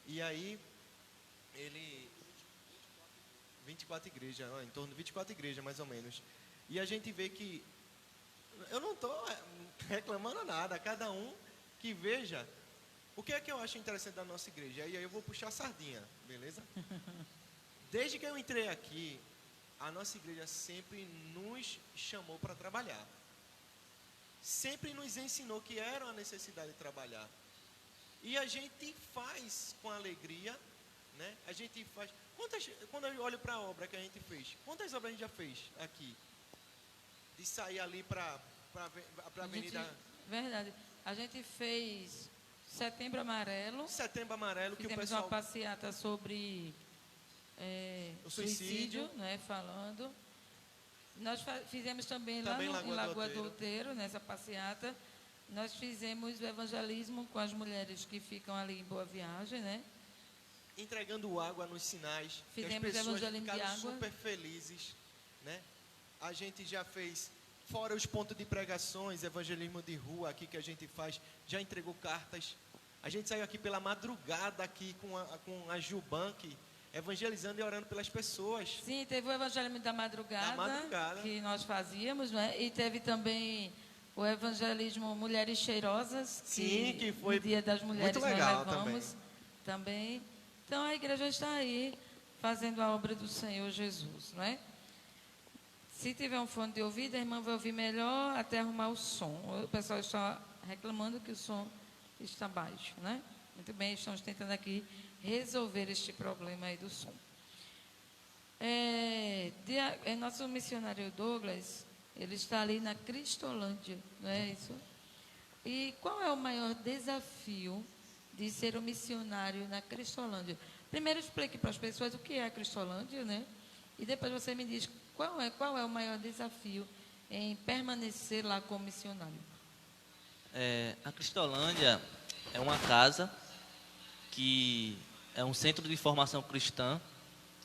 E aí, ele... 24 igrejas, em torno de 24 igrejas, mais ou menos. E a gente vê que... Eu não estou reclamando nada, cada um que veja... O que é que eu acho interessante da nossa igreja? E aí eu vou puxar a sardinha, beleza? Desde que eu entrei aqui, a nossa igreja sempre nos chamou para trabalhar. Sempre nos ensinou que era uma necessidade de trabalhar. E a gente faz com alegria, né? A gente faz... Quando eu olho para a obra que a gente fez, quantas obras a gente já fez aqui? De sair ali para a avenida... Verdade. A gente fez Setembro Amarelo. Setembro Amarelo, que o fizemos pessoal... uma passeata sobre o suicídio, né? Falando. Nós fizemos também lá Também em Lagoa do Outeiro. Outeiro, nessa passeata. Nós fizemos o evangelismo com as mulheres que ficam ali em Boa Viagem, né? Entregando água nos sinais. Fizemos que as pessoas evangelismo de ficaram água. super felizes, né? A gente já fez, fora os pontos de pregações, evangelismo de rua aqui que a gente faz, já entregou cartas. A gente saiu aqui pela madrugada aqui com a Jubank, evangelizando e orando pelas pessoas. Sim, teve o evangelismo da madrugada, que nós fazíamos, né? E teve também o evangelismo Mulheres Cheirosas, Sim, que foi no Dia das Mulheres muito legal nós levamos também. Então a igreja está aí fazendo a obra do Senhor Jesus, não é? Se tiver um fone de ouvido, a irmã vai ouvir melhor até arrumar o som. O pessoal está reclamando que o som está baixo, né? Muito bem, estamos tentando aqui resolver este problema aí do som. Nosso missionário Douglas, ele está ali na Cristolândia, não é isso? E qual é o maior desafio de ser um missionário na Cristolândia? Primeiro explique para as pessoas o que é a Cristolândia, né? E depois você me diz qual é o maior desafio em permanecer lá como missionário. A Cristolândia é uma casa que é um centro de formação cristã.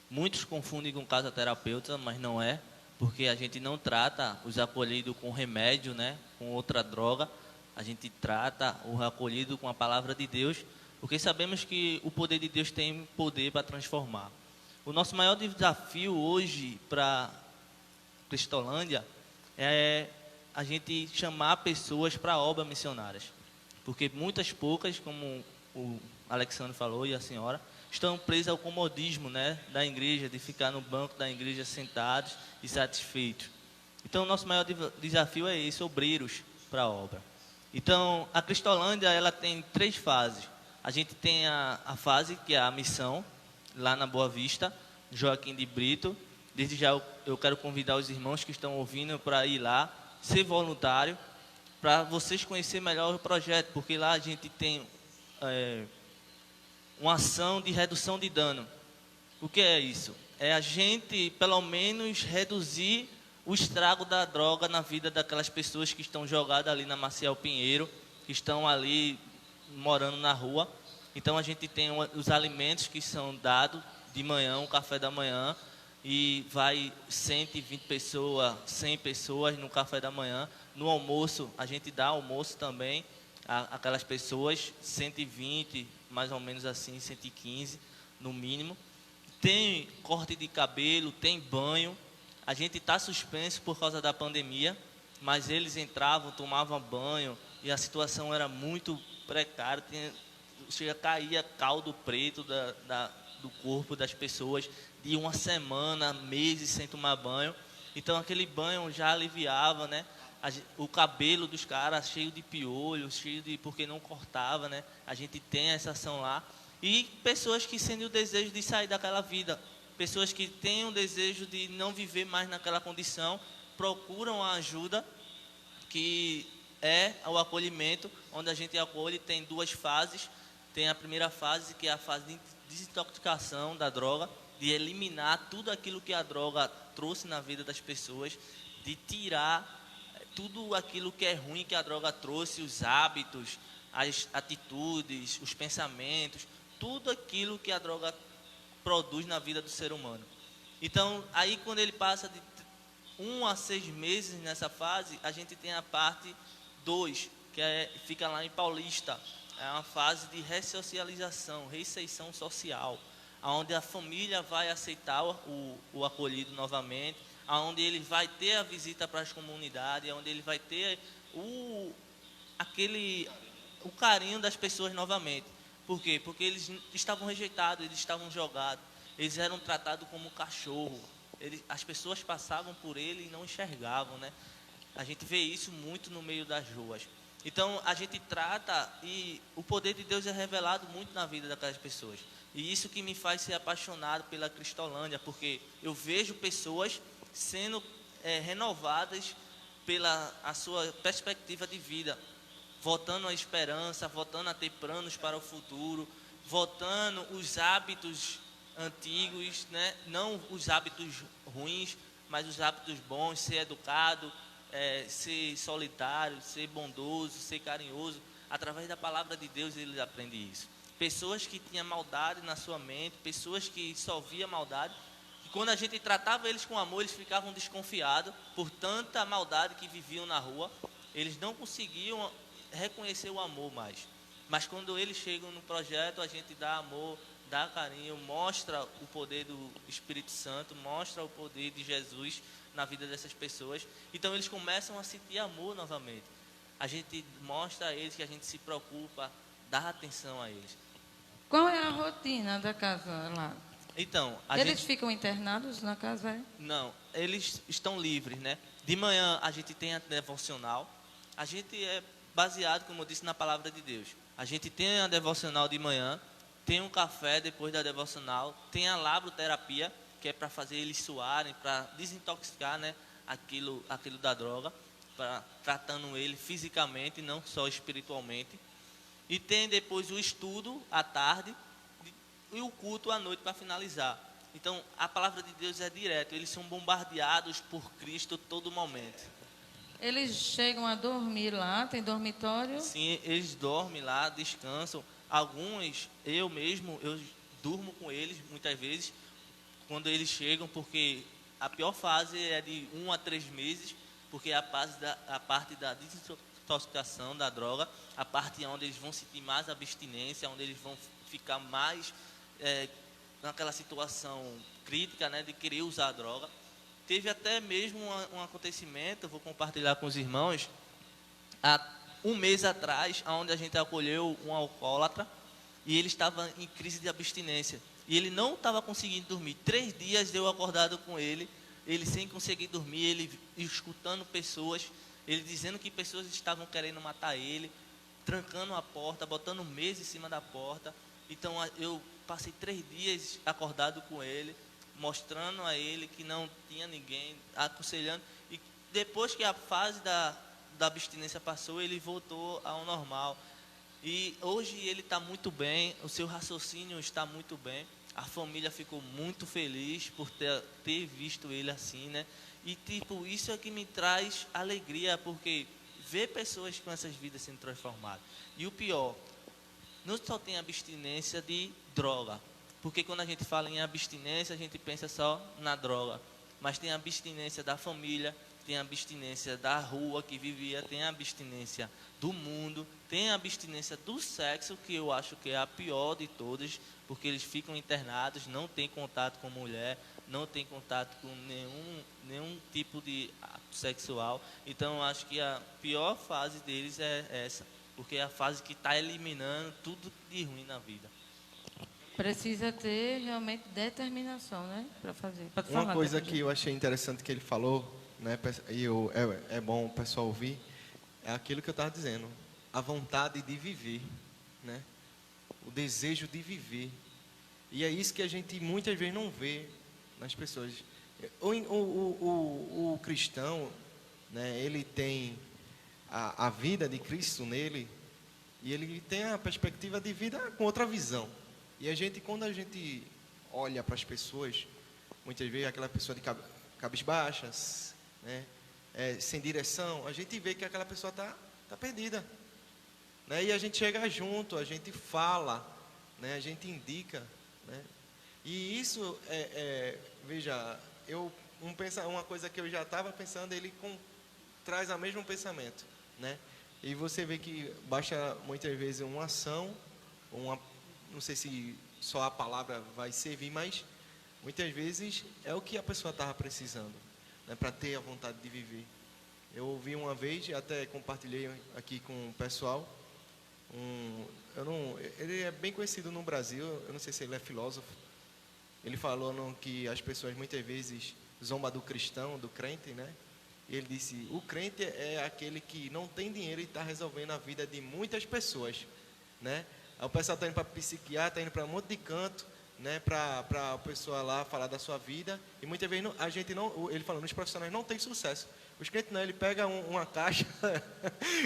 Muitos confundem com casa terapeuta, mas não é, porque a gente não trata os acolhidos com remédio, né, com outra droga. A gente trata o acolhido com a palavra de Deus, porque sabemos que o poder de Deus tem poder para transformar. O nosso maior desafio hoje para Cristolândia é a gente chamar pessoas para obras missionárias, porque muitas poucas, como o Alexandre falou e a senhora, estão presas ao comodismo, né, da igreja, de ficar no banco da igreja sentados e satisfeitos. Então, o nosso maior desafio é esse, obreiros para a obra. Então, a Cristolândia, ela tem 3 fases. A gente tem a fase que é a missão, lá na Boa Vista, Joaquim de Brito. Desde já eu quero convidar os irmãos que estão ouvindo para ir lá, ser voluntário, para vocês conhecerem melhor o projeto, porque lá a gente tem uma ação de redução de dano. O que é isso? É a gente, pelo menos, reduzir o estrago da droga na vida daquelas pessoas que estão jogadas ali na Maciel Pinheiro, que estão ali morando na rua. Então a gente tem os alimentos que são dados de manhã, um café da manhã, e vai 120 pessoas, 100 pessoas no café da manhã. No almoço, a gente dá almoço também àquelas pessoas, 120, mais ou menos assim, 115 no mínimo. Tem corte de cabelo, tem banho. A gente está suspenso por causa da pandemia, mas eles entravam, tomavam banho e a situação era muito precária. Chega a cair caldo preto do corpo das pessoas de uma semana, meses sem tomar banho. Então aquele banho já aliviava, né? O cabelo dos caras cheio de piolho, porque não cortava, né? A gente tem essa ação lá. E pessoas que sentem o desejo de sair daquela vida, pessoas que têm o desejo de não viver mais naquela condição, procuram a ajuda, que é o acolhimento, onde a gente acolhe. Tem 2 fases. Tem a primeira fase, que é a fase de desintoxicação da droga, de eliminar tudo aquilo que a droga trouxe na vida das pessoas, de tirar tudo aquilo que é ruim que a droga trouxe, os hábitos, as atitudes, os pensamentos, tudo aquilo que a droga produz na vida do ser humano. Então, aí quando ele passa de 1 a 6 meses nessa fase, a gente tem a parte 2, fica lá em Paulista. É uma fase de ressocialização, reinserção social, onde a família vai aceitar o acolhido novamente, onde ele vai ter a visita para as comunidades, onde ele vai ter o carinho das pessoas novamente. Por quê? Porque eles estavam rejeitados, eles estavam jogados, eles eram tratados como cachorro. As pessoas passavam por ele e não enxergavam, né? A gente vê isso muito no meio das ruas. Então, a gente trata e o poder de Deus é revelado muito na vida daquelas pessoas. E isso que me faz ser apaixonado pela Cristolândia, porque eu vejo pessoas sendo renovadas pela a sua perspectiva de vida, voltando à esperança, voltando a ter planos para o futuro, voltando os hábitos antigos, né? Não os hábitos ruins, mas os hábitos bons, ser educado, ser solitário, ser bondoso, ser carinhoso. Através da palavra de Deus eles aprendem isso. Pessoas que tinham maldade na sua mente, pessoas que só via maldade, e quando a gente tratava eles com amor, eles ficavam desconfiados por tanta maldade que viviam na rua. Eles não conseguiam reconhecer o amor mais. Mas quando eles chegam no projeto, a gente dá amor, dá carinho, mostra o poder do Espírito Santo, mostra o poder de Jesus na vida dessas pessoas. Então eles começam a sentir amor novamente. A gente mostra a eles que a gente se preocupa, dá atenção a eles. Qual é a rotina da casa lá? Então, eles ficam internados na casa? Não, eles estão livres, né? De manhã a gente tem a devocional. A gente é baseado, como eu disse, na palavra de Deus. A gente tem a devocional de manhã, tem um café depois da devocional, tem a labroterapia, que é para fazer eles suarem, para desintoxicar, né, aquilo da droga, tratando ele fisicamente, não só espiritualmente. E tem depois o estudo à tarde e o culto à noite para finalizar. Então, a palavra de Deus é direta, eles são bombardeados por Cristo todo momento. Eles chegam a dormir lá, tem dormitório? Sim, eles dormem lá, descansam. Alguns, eu durmo com eles muitas vezes, quando eles chegam, porque a pior fase é de 1 a 3 meses, porque é a parte da desintoxicação da droga, a parte onde eles vão sentir mais abstinência, onde eles vão ficar mais naquela situação crítica, né, de querer usar a droga. Teve até mesmo um acontecimento, eu vou compartilhar com os irmãos, há um mês atrás, onde a gente acolheu um alcoólatra e ele estava em crise de abstinência. E ele não estava conseguindo dormir. 3 dias eu acordado com ele sem conseguir dormir, ele escutando pessoas, ele dizendo que pessoas estavam querendo matar ele, trancando a porta, botando mesa em cima da porta. Então eu passei 3 dias acordado com ele, mostrando a ele que não tinha ninguém, aconselhando. E depois que a fase da abstinência passou, ele voltou ao normal. E hoje ele está muito bem, o seu raciocínio está muito bem. A família ficou muito feliz por ter visto ele assim, né? E tipo, isso é que me traz alegria, porque ver pessoas com essas vidas sendo transformadas. E o pior, não só tem abstinência de droga, porque quando a gente fala em abstinência, a gente pensa só na droga. Mas tem a abstinência da família, tem a abstinência da rua que vivia, tem a abstinência do mundo, tem a abstinência do sexo, que eu acho que é a pior de todas, porque eles ficam internados, não tem contato com mulher, não tem contato com nenhum tipo de ato sexual. Então eu acho que a pior fase deles é essa, porque é a fase que está eliminando tudo de ruim na vida. Precisa ter realmente determinação, né, para fazer. Uma coisa que eu achei interessante que ele falou, né, e é bom o pessoal ouvir, é aquilo que eu estava dizendo, a vontade de viver, né, o desejo de viver. E é isso que a gente muitas vezes não vê nas pessoas. O cristão, né, ele tem a vida de Cristo nele, e ele tem a perspectiva de vida com outra visão. E quando a gente olha para as pessoas, muitas vezes aquela pessoa de cabisbaixas, né, sem direção, a gente vê que aquela pessoa está perdida, né? E a gente chega junto, a gente fala, né, a gente indica, né? E isso veja, uma coisa que eu já estava pensando, ele traz o mesmo pensamento, né? E você vê que basta muitas vezes uma ação, não sei se só a palavra vai servir, mas muitas vezes é o que a pessoa estava precisando, né, para ter a vontade de viver. Eu ouvi uma vez, até compartilhei aqui com o pessoal, ele é bem conhecido no Brasil, eu não sei se ele é filósofo. Ele falou que as pessoas muitas vezes zombam do cristão, do crente, né? E ele disse, o crente é aquele que não tem dinheiro e está resolvendo a vida de muitas pessoas, né? Aí o pessoal está indo para psiquiatra, está indo para um monte de canto, né? Para a pessoa lá falar da sua vida. E muitas vezes a gente não, ele falando, os profissionais não têm sucesso. Os crentes não, ele pega uma caixa,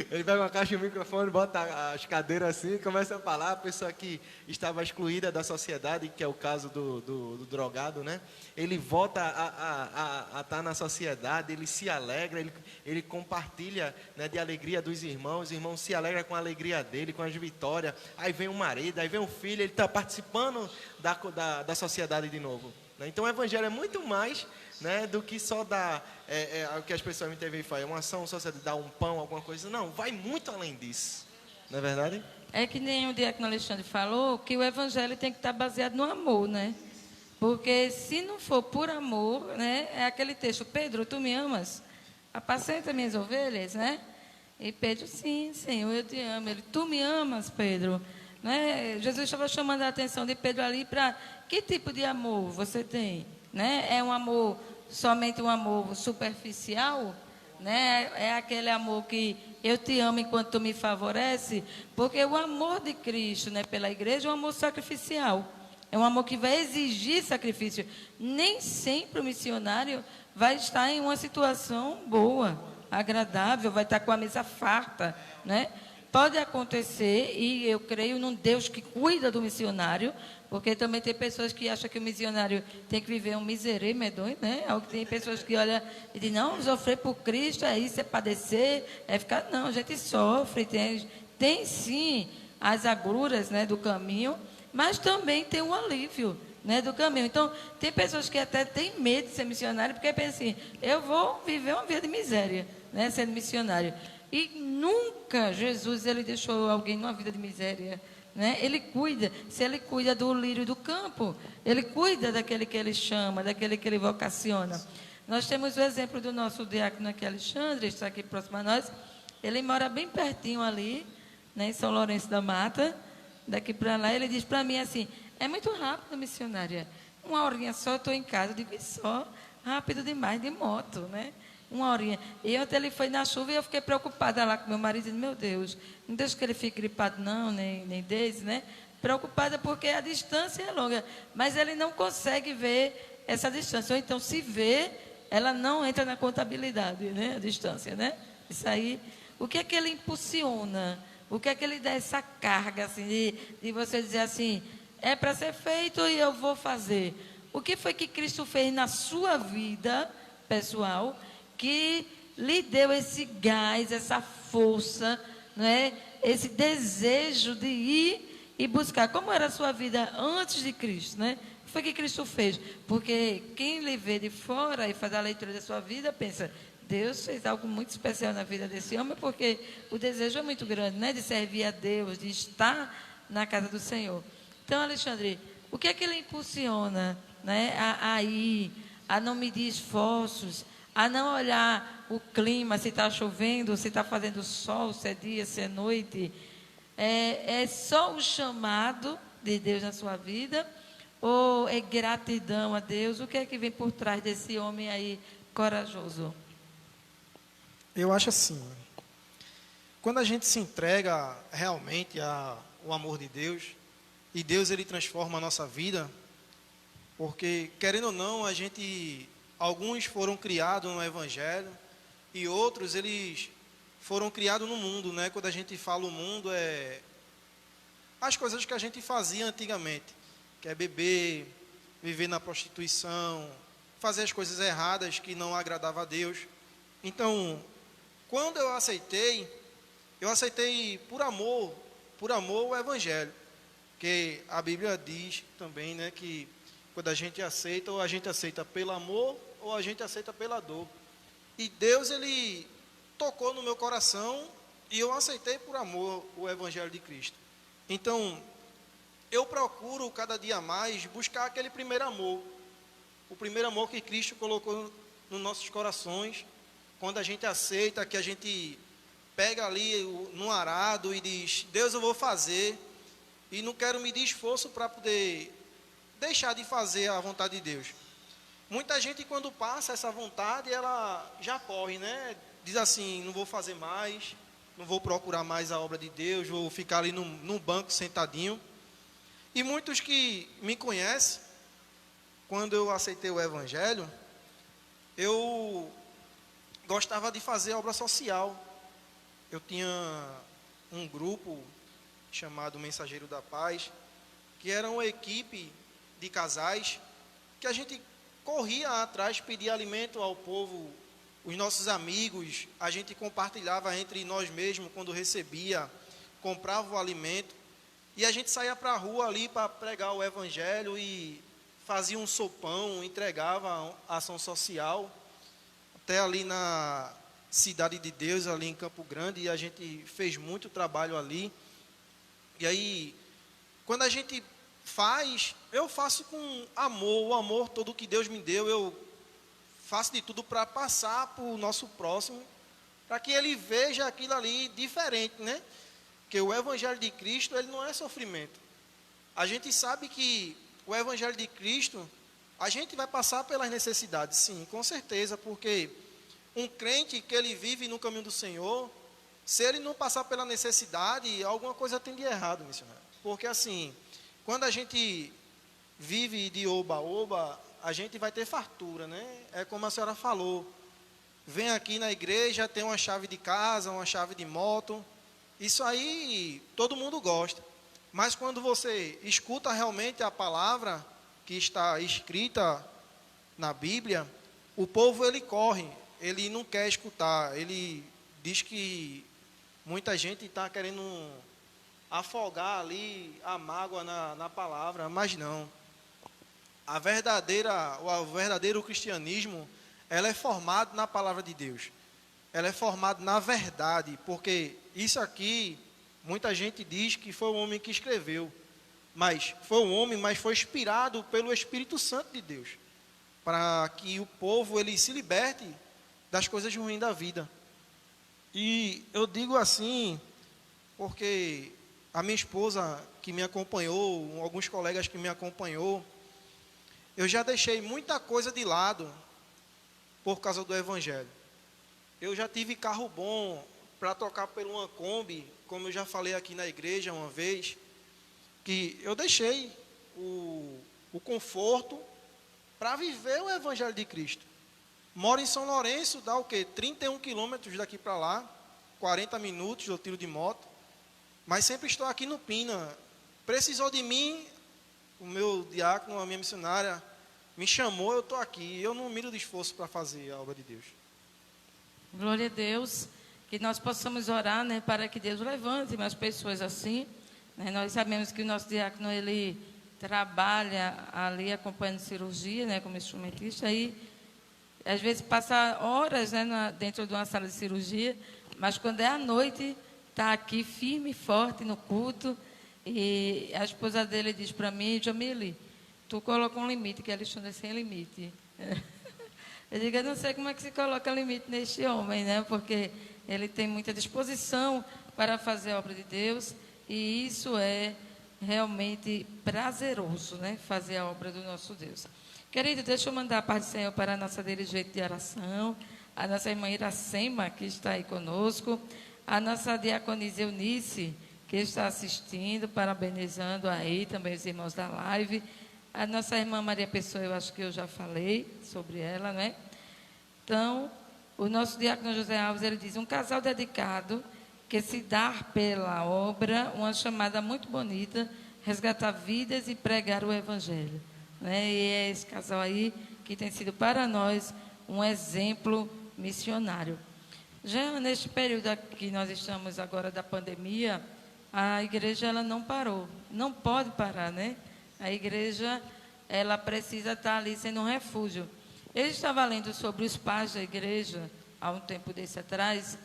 ele pega uma caixa e um microfone, bota as cadeiras assim e começa a falar. A pessoa que estava excluída da sociedade, que é o caso do drogado, né? Ele volta a estar na sociedade, ele se alegra, ele compartilha, né, de alegria dos irmãos, os irmãos se alegram com a alegria dele, com as vitórias. Aí vem o marido, aí vem o filho, ele está participando da sociedade de novo. Então o evangelho é muito mais, né, do que só dar o que as pessoas muitas vezes fazem, uma ação só dar um pão, alguma coisa. Não, vai muito além disso. Não é verdade? É que nem o diácono Alexandre falou, que o evangelho tem que estar baseado no amor, né? Porque se não for por amor, né, é aquele texto, Pedro, tu me amas? Apacenta minhas ovelhas, né? E Pedro, sim, Senhor, eu te amo. Ele, tu me amas, Pedro? Né? Jesus estava chamando a atenção de Pedro ali para que tipo de amor você tem, né? É um amor, somente um amor superficial, né? É aquele amor que eu te amo enquanto tu me favorece, porque o amor de Cristo, né, pela igreja é um amor sacrificial, é um amor que vai exigir sacrifício. Nem sempre o missionário vai estar em uma situação boa, agradável, vai estar com a mesa farta, né? Pode acontecer, e eu creio num Deus que cuida do missionário, porque também tem pessoas que acham que o missionário tem que viver um miserê medonho, né? Tem pessoas que olham e dizem, não, sofrer por Cristo é isso, é padecer, é ficar... Não, a gente sofre, tem sim as agruras, né, do caminho, mas também tem um alívio, né, do caminho. Então, tem pessoas que até têm medo de ser missionário, porque pensam assim, eu vou viver uma vida de miséria, né, sendo missionário. E nunca Jesus ele deixou alguém numa vida de miséria, né? Ele cuida, se ele cuida do lírio do campo, ele cuida daquele que ele chama, daquele que ele vocaciona. Nós temos o exemplo do nosso diácono aqui, Alexandre, está aqui próximo a nós. Ele mora bem pertinho ali, né, em São Lourenço da Mata, daqui para lá. Ele diz para mim assim, é muito rápido, missionária, uma horinha só eu estou em casa. Eu digo, e só, rápido demais, de moto, né? Uma horinha. E ontem ele foi na chuva e eu fiquei preocupada lá com meu marido, dizendo, meu Deus, não deixa que ele fique gripado não, nem desse, né? Preocupada porque a distância é longa, mas ele não consegue ver essa distância. Ou então, se vê, ela não entra na contabilidade, né? A distância, né? Isso aí, o que é que ele impulsiona? O que é que ele dá essa carga, assim, de você dizer assim, é para ser feito e eu vou fazer. O que foi que Cristo fez na sua vida pessoal que lhe deu esse gás, essa força, né? Esse desejo de ir e buscar? Como era a sua vida antes de Cristo, né? O que foi que Cristo fez? Porque quem lhe vê de fora e faz a leitura da sua vida, pensa, Deus fez algo muito especial na vida desse homem, porque o desejo é muito grande, né? De servir a Deus, de estar na casa do Senhor. Então, Alexandre, o que é que ele impulsiona, né, a ir, a não medir esforços, a não olhar o clima, se está chovendo, se está fazendo sol, se é dia, se é noite? É só o chamado de Deus na sua vida? Ou é gratidão a Deus? O que é que vem por trás desse homem aí corajoso? Eu acho assim, quando a gente se entrega realmente ao amor de Deus, e Deus ele transforma a nossa vida, porque querendo ou não, alguns foram criados no Evangelho e outros eles foram criados no mundo, né? Quando a gente fala o mundo, é as coisas que a gente fazia antigamente, que é beber, viver na prostituição, fazer as coisas erradas que não agradavam a Deus. Então, quando eu aceitei por amor o Evangelho, porque a Bíblia diz também, né, que quando a gente aceita, ou a gente aceita pelo amor, ou a gente aceita pela dor. E Deus, ele tocou no meu coração E eu aceitei por amor o Evangelho de Cristo. Então, eu procuro cada dia mais buscar aquele primeiro amor. O primeiro amor que Cristo colocou nos nossos corações. Quando a gente aceita, que a gente pega ali no arado e diz: Deus, eu vou fazer. E não quero medir esforço para poder deixar de fazer a vontade de Deus. Muita gente, quando passa essa vontade, ela já corre, né? Diz assim: não vou fazer mais, não vou procurar mais a obra de Deus, vou ficar ali num banco sentadinho. E muitos que me conhecem, quando eu aceitei o Evangelho, eu gostava de fazer obra social. Eu tinha um grupo chamado Mensageiro da Paz, que era uma equipe de casais, que a gente corria atrás, pedia alimento ao povo, os nossos amigos, a gente compartilhava entre nós mesmos quando recebia, comprava o alimento, e a gente saía para a rua ali para pregar o Evangelho e fazia um sopão, entregava a ação social, até ali na Cidade de Deus, ali em Campo Grande, e a gente fez muito trabalho ali. E aí, quando a gente faz, eu faço com amor, o amor todo que Deus me deu, eu faço de tudo para passar para o nosso próximo, para que ele veja aquilo ali diferente, né? Porque o Evangelho de Cristo, ele não é sofrimento. A gente sabe que o Evangelho de Cristo, a gente vai passar pelas necessidades, sim, com certeza, porque um crente que ele vive no caminho do Senhor, se ele não passar pela necessidade, alguma coisa tem de errado, missionário. Porque assim, quando a gente vive de oba-oba, a gente vai ter fartura, né? É como a senhora falou, vem aqui na igreja, tem uma chave de casa, uma chave de moto, isso aí todo mundo gosta. Mas quando você escuta realmente a palavra que está escrita na Bíblia, o povo ele corre, ele não quer escutar, ele diz que muita gente está querendo afogar ali a mágoa na palavra, mas não. O verdadeiro cristianismo, ela é formado na palavra de Deus. Ela é formada na verdade, porque isso aqui, muita gente diz que foi o homem que escreveu, mas foi um homem, mas foi inspirado pelo Espírito Santo de Deus, para que o povo ele se liberte das coisas ruins da vida. E eu digo assim, porque a minha esposa que me acompanhou, alguns colegas que me acompanhou, eu já deixei muita coisa de lado por causa do Evangelho. Eu já tive carro bom para tocar por uma Kombi, como eu já falei aqui na igreja uma vez, que eu deixei o conforto para viver o Evangelho de Cristo. Moro em São Lourenço, dá o quê? 31 quilômetros daqui para lá, 40 minutos eu tiro de moto, mas sempre estou aqui no Pina. Precisou de mim, o meu diácono, a minha missionária, me chamou, eu estou aqui. Eu não miro de esforço para fazer a obra de Deus. Glória a Deus, que nós possamos orar, né, para que Deus levante mais pessoas assim, né? Nós sabemos que o nosso diácono, ele trabalha ali acompanhando cirurgia, né, como instrumentista, e às vezes passa horas, né, dentro de uma sala de cirurgia, mas quando é à noite, está aqui firme e forte no culto. E a esposa dele diz para mim: Jamile, tu coloca um limite, que Alexandre é sem limite. Eu digo: eu não sei como é que se coloca limite neste homem, né? Porque ele tem muita disposição para fazer a obra de Deus, e isso é realmente prazeroso, né? Fazer a obra do nosso Deus. Querido, deixa eu mandar a paz do Senhor para a nossa dirigente de oração, a nossa irmã Iracema, que está aí conosco, a nossa diaconisa Eunice, que está assistindo, parabenizando aí também os irmãos da live, a nossa irmã Maria Pessoa, eu acho que eu já falei sobre ela, né? Então, o nosso diácono José Alves, ele diz: um casal dedicado que se dá pela obra, uma chamada muito bonita, resgatar vidas e pregar o Evangelho, né? E é esse casal aí que tem sido para nós um exemplo missionário. Já neste período que nós estamos agora da pandemia, a igreja ela não parou, não pode parar, né? A igreja ela precisa estar ali sendo um refúgio. Eu estava lendo sobre os pais da igreja há um tempo desse atrás,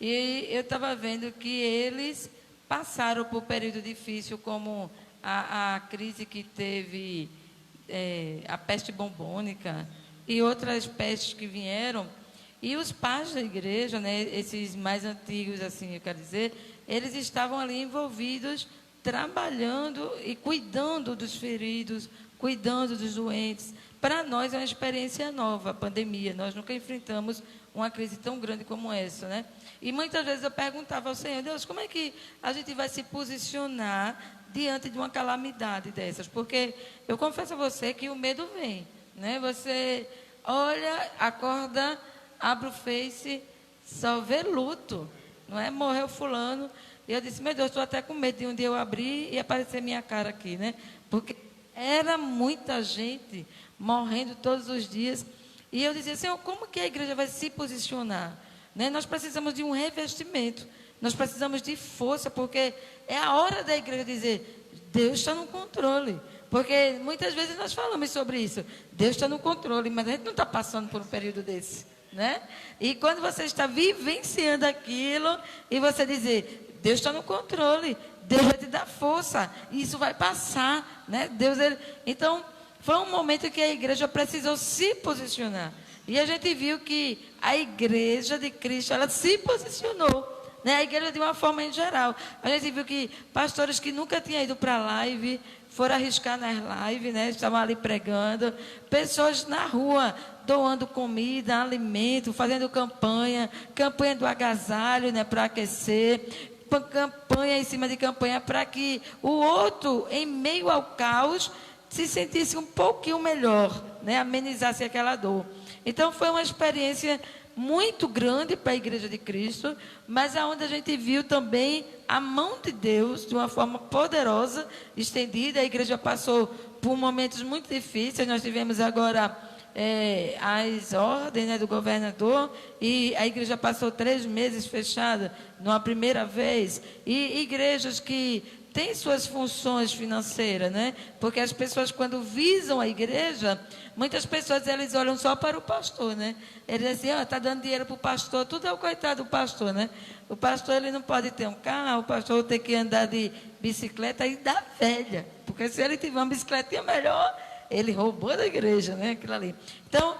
E eu estava vendo que eles passaram por um período difícil, como a crise que teve, a peste bubônica e outras pestes que vieram. E os pais da igreja, né, esses mais antigos, assim, eu quero dizer, eles estavam ali envolvidos, trabalhando e cuidando dos feridos, cuidando dos doentes. Para nós é uma experiência nova, a pandemia. Nós nunca enfrentamos uma crise tão grande como essa, né? E muitas vezes eu perguntava ao Senhor, Deus, como é que a gente vai se posicionar diante de uma calamidade dessas? Porque eu confesso a você que o medo vem, né? Você olha, acorda, abre o Face, só vê luto, não é? Morreu fulano. E eu disse, meu Deus, estou até com medo de um dia eu abrir e aparecer minha cara aqui, né? Porque era muita gente morrendo todos os dias. E eu dizia, Senhor, como que a igreja vai se posicionar? Né? Nós precisamos de um revestimento, nós precisamos de força, porque é a hora da igreja dizer, Deus está no controle. Porque muitas vezes nós falamos sobre isso, Deus está no controle, mas a gente não está passando por um período desse, né? E quando você está vivenciando aquilo, e você dizer, Deus está no controle, Deus vai te dar força, e isso vai passar, né? Então, foi um momento que a igreja precisou se posicionar. E a gente viu que a igreja de Cristo, ela se posicionou, né? A igreja de uma forma em geral. A gente viu que pastores que nunca tinham ido para a live, foram arriscar nas lives, né? Estavam ali pregando. Pessoas na rua, doando comida, alimento, fazendo campanha do agasalho, né? Para aquecer. Campanha em cima de campanha para que o outro, em meio ao caos, se sentisse um pouquinho melhor, né? Amenizasse aquela dor. Então, foi uma experiência muito grande para a Igreja de Cristo, mas aonde a gente viu também a mão de Deus de uma forma poderosa, estendida. A igreja passou por momentos muito difíceis. Nós tivemos agora as ordens, né, do governador, e a igreja passou 3 meses fechada numa primeira vez. E igrejas que têm suas funções financeiras, né? Porque as pessoas, quando visam a igreja, muitas pessoas eles olham só para o pastor, né? Eles dizem, está dando dinheiro para o pastor, tudo é o coitado do pastor, né? O pastor ele não pode ter um carro, o pastor tem que andar de bicicleta e da velha, porque se ele tiver uma bicicletinha melhor, ele roubou da igreja, né? Aquilo ali. Então,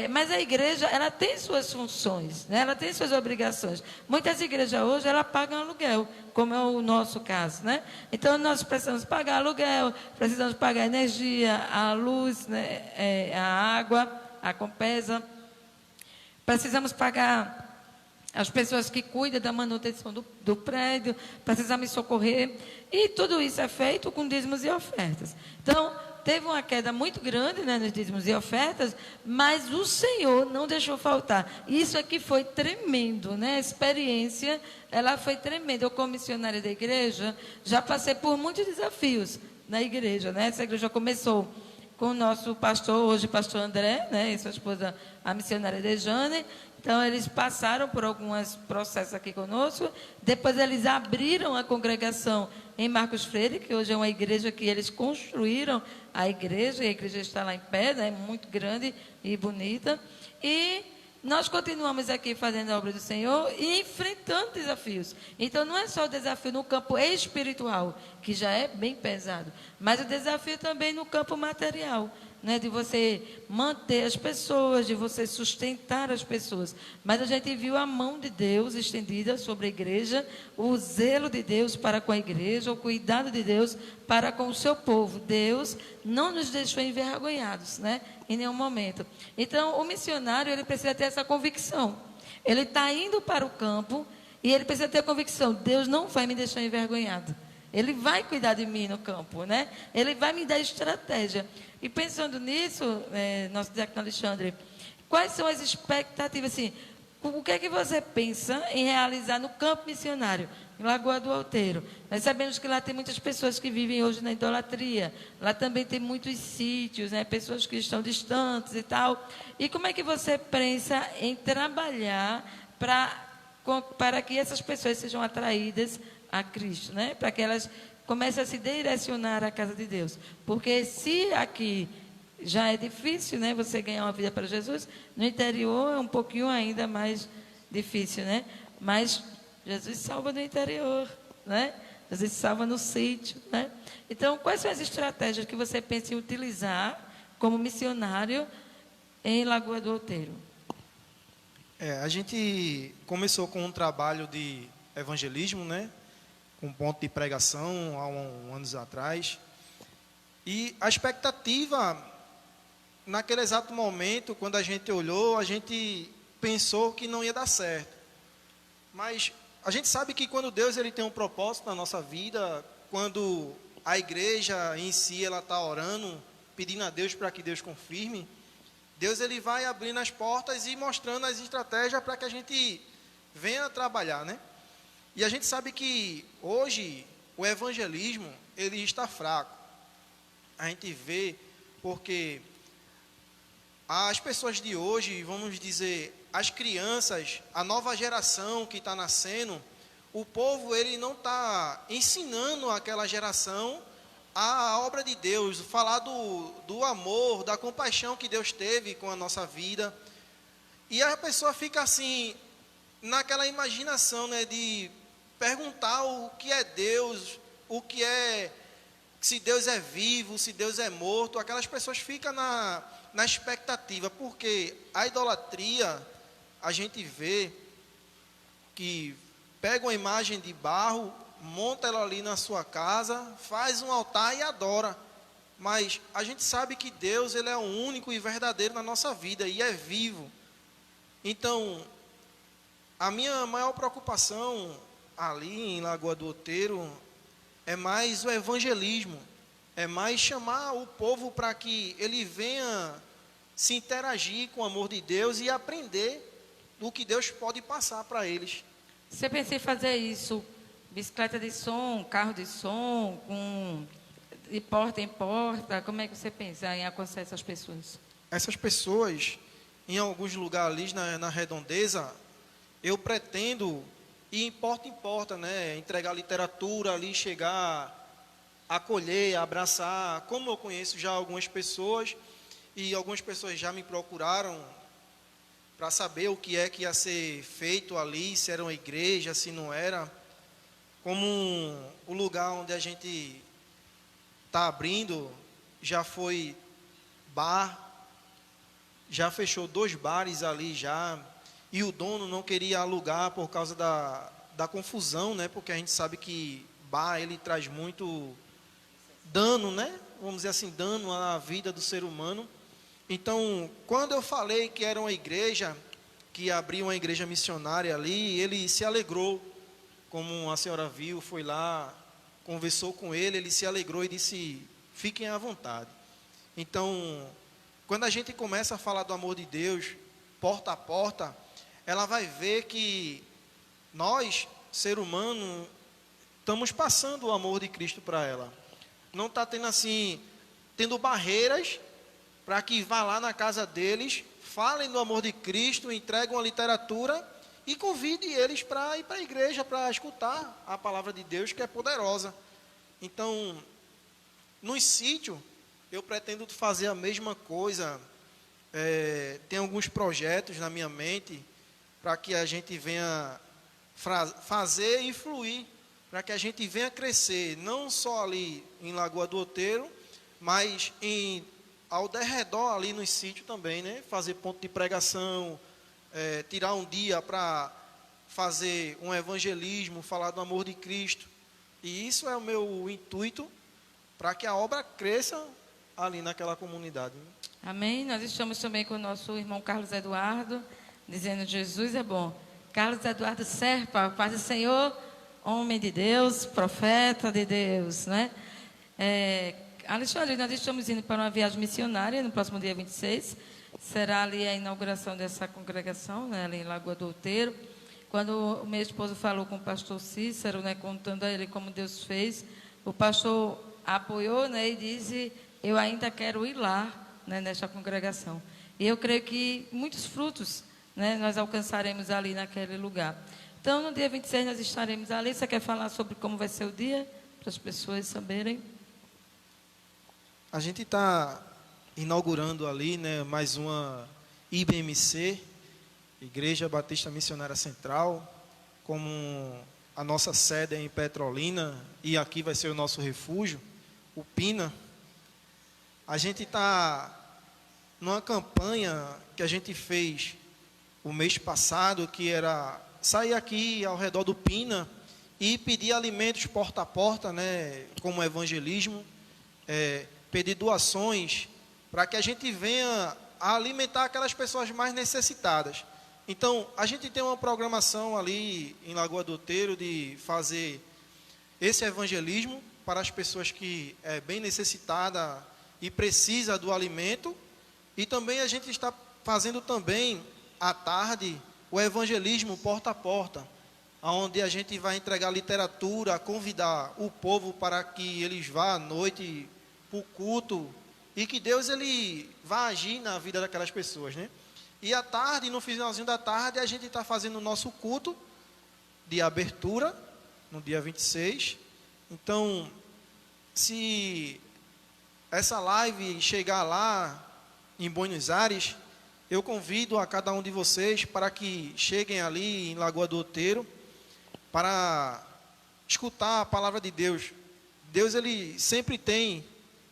mas a igreja, ela tem suas funções, né? Ela tem suas obrigações. Muitas igrejas hoje, ela pagam aluguel, como é o nosso caso, né? Então, nós precisamos pagar aluguel, precisamos pagar energia, a luz, né? A água, a Compesa. Precisamos pagar as pessoas que cuidam da manutenção do prédio, precisamos socorrer. E tudo isso é feito com dízimos e ofertas. Então, teve uma queda muito grande, né, nos dízimos e ofertas, mas o Senhor não deixou faltar. Isso aqui foi tremendo, né? A experiência, ela foi tremenda. Eu, como missionária da igreja, já passei por muitos desafios na igreja, né? Essa igreja começou com o nosso pastor, hoje pastor André, né, e sua esposa, a missionária Dejane. Então, eles passaram por alguns processos aqui conosco. Depois, eles abriram a congregação em Marcos Freire, que hoje é uma igreja que eles construíram a igreja, e a igreja está lá em pé, né, muito grande e bonita. E nós continuamos aqui fazendo a obra do Senhor e enfrentando desafios. Então, não é só o desafio no campo espiritual, que já é bem pesado, mas o desafio também no campo material, né, de você manter as pessoas, de você sustentar as pessoas. Mas a gente viu a mão de Deus estendida sobre a igreja, o zelo de Deus para com a igreja, o cuidado de Deus para com o seu povo. Deus não nos deixou envergonhados, né, em nenhum momento. Então, o missionário, ele precisa ter essa convicção. Ele está indo para o campo e ele precisa ter a convicção, Deus não vai me deixar envergonhado. Ele vai cuidar de mim no campo, né? Ele vai me dar estratégia. E pensando nisso, nosso diácono Alexandre, quais são as expectativas, assim, o que é que você pensa em realizar no campo missionário, em Lagoa do Outeiro? Nós sabemos que lá tem muitas pessoas que vivem hoje na idolatria, lá também tem muitos sítios, né, pessoas que estão distantes e tal. E como é que você pensa em trabalhar para que essas pessoas sejam atraídas a Cristo, né? Para que elas comecem a se direcionar à casa de Deus? Porque se aqui já é difícil, né, você ganhar uma vida para Jesus, no interior é um pouquinho ainda mais difícil, né? Mas Jesus salva no interior, né? Jesus salva no sítio, né? Então, quais são as estratégias que você pensa em utilizar como missionário em Lagoa do Outeiro? A gente começou com um trabalho de evangelismo, né? Com ponto de pregação há anos atrás. E a expectativa, naquele exato momento, quando a gente olhou, a gente pensou que não ia dar certo. Mas a gente sabe que quando Deus ele tem um propósito na nossa vida, quando a igreja em si ela está orando, pedindo a Deus para que Deus confirme, Deus ele vai abrindo as portas e mostrando as estratégias para que a gente venha trabalhar, né? E a gente sabe que hoje o evangelismo ele está fraco. A gente vê porque as pessoas de hoje, vamos dizer, as crianças, a nova geração que está nascendo, o povo ele não está ensinando aquela geração a obra de Deus, falar do amor, da compaixão que Deus teve com a nossa vida. E a pessoa fica assim, naquela imaginação, né, de perguntar o que é Deus, o que é, se Deus é vivo, se Deus é morto. Aquelas pessoas ficam na expectativa, porque a idolatria, a gente vê que pega uma imagem de barro, monta ela ali na sua casa, faz um altar e adora. Mas a gente sabe que Deus ele é o único e verdadeiro na nossa vida e é vivo. Então, a minha maior preocupação ali em Lagoa do Outeiro é mais o evangelismo, é mais chamar o povo para que ele venha se interagir com o amor de Deus e aprender do que Deus pode passar para eles. Você pensa em fazer isso, bicicleta de som, carro de som, de porta em porta? Como é que você pensa em aconselhar essas pessoas? Essas pessoas, em alguns lugares ali na redondeza, eu pretendo ir em porta, né? Entregar literatura ali, chegar, acolher, abraçar. Como eu conheço já algumas pessoas, e algumas pessoas já me procuraram para saber o que é que ia ser feito ali, se era uma igreja, se não era. Como o lugar onde a gente está abrindo, já foi bar, já fechou 2 bares ali já, e o dono não queria alugar por causa da confusão, né? Porque a gente sabe que bar, ele traz muito dano, né? Vamos dizer assim, dano à vida do ser humano. Então, quando eu falei que era uma igreja, que ia abrir uma igreja missionária ali, ele se alegrou, como a senhora viu, foi lá, conversou com ele se alegrou e disse, fiquem à vontade. Então, quando a gente começa a falar do amor de Deus, porta a porta, ela vai ver que nós, ser humano, estamos passando o amor de Cristo para ela. Não está tendo barreiras para que vá lá na casa deles, falem do amor de Cristo, entregam a literatura e convide eles para ir para a igreja, para escutar a palavra de Deus, que é poderosa. Então, no sítio, eu pretendo fazer a mesma coisa. Tem alguns projetos na minha mente para que a gente venha fazer e fluir, para que a gente venha crescer, não só ali em Lagoa do Outeiro, mas ao derredor ali no sítio também, né? Fazer ponto de pregação, tirar um dia para fazer um evangelismo, falar do amor de Cristo. E isso é o meu intuito para que a obra cresça ali naquela comunidade. Amém? Nós estamos também com o nosso irmão Carlos Eduardo, dizendo Jesus é bom. Carlos Eduardo Serpa, paz do Senhor, homem de Deus, profeta de Deus, né? Alexandre, nós estamos indo para uma viagem missionária no próximo dia 26. Será ali a inauguração dessa congregação, né, ali em Lagoa do Outeiro. Quando o meu esposo falou com o pastor Cícero, né, contando a ele como Deus fez, o pastor apoiou, né, e disse, eu ainda quero ir lá, né, nesta congregação. E eu creio que muitos frutos, né, nós alcançaremos ali naquele lugar. Então, no dia 26 nós estaremos ali. Você quer falar sobre como vai ser o dia? Para as pessoas saberem. A gente está inaugurando ali, né, mais uma IBMC, Igreja Batista Missionária Central. como a nossa sede é em Petrolina e aqui vai ser o nosso refúgio, o Pina, a gente está numa campanha que a gente fez o mês passado, que era sair aqui ao redor do Pina e pedir alimentos porta a porta, né, como evangelismo, pedir doações para que a gente venha a alimentar aquelas pessoas mais necessitadas. Então, a gente tem uma programação ali em Lagoa do Outeiro de fazer esse evangelismo para as pessoas que é bem necessitada e precisa do alimento. E também a gente está fazendo também à tarde o evangelismo porta a porta, onde a gente vai entregar literatura, convidar o povo para que eles vá à noite para o culto e que Deus ele vá agir na vida daquelas pessoas, né? E à tarde, no finalzinho da tarde, a gente está fazendo o nosso culto de abertura, no dia 26. Então, se essa live chegar lá em Buenos Aires, eu convido a cada um de vocês para que cheguem ali em Lagoa do Outeiro para escutar a palavra de Deus. Deus, ele sempre tem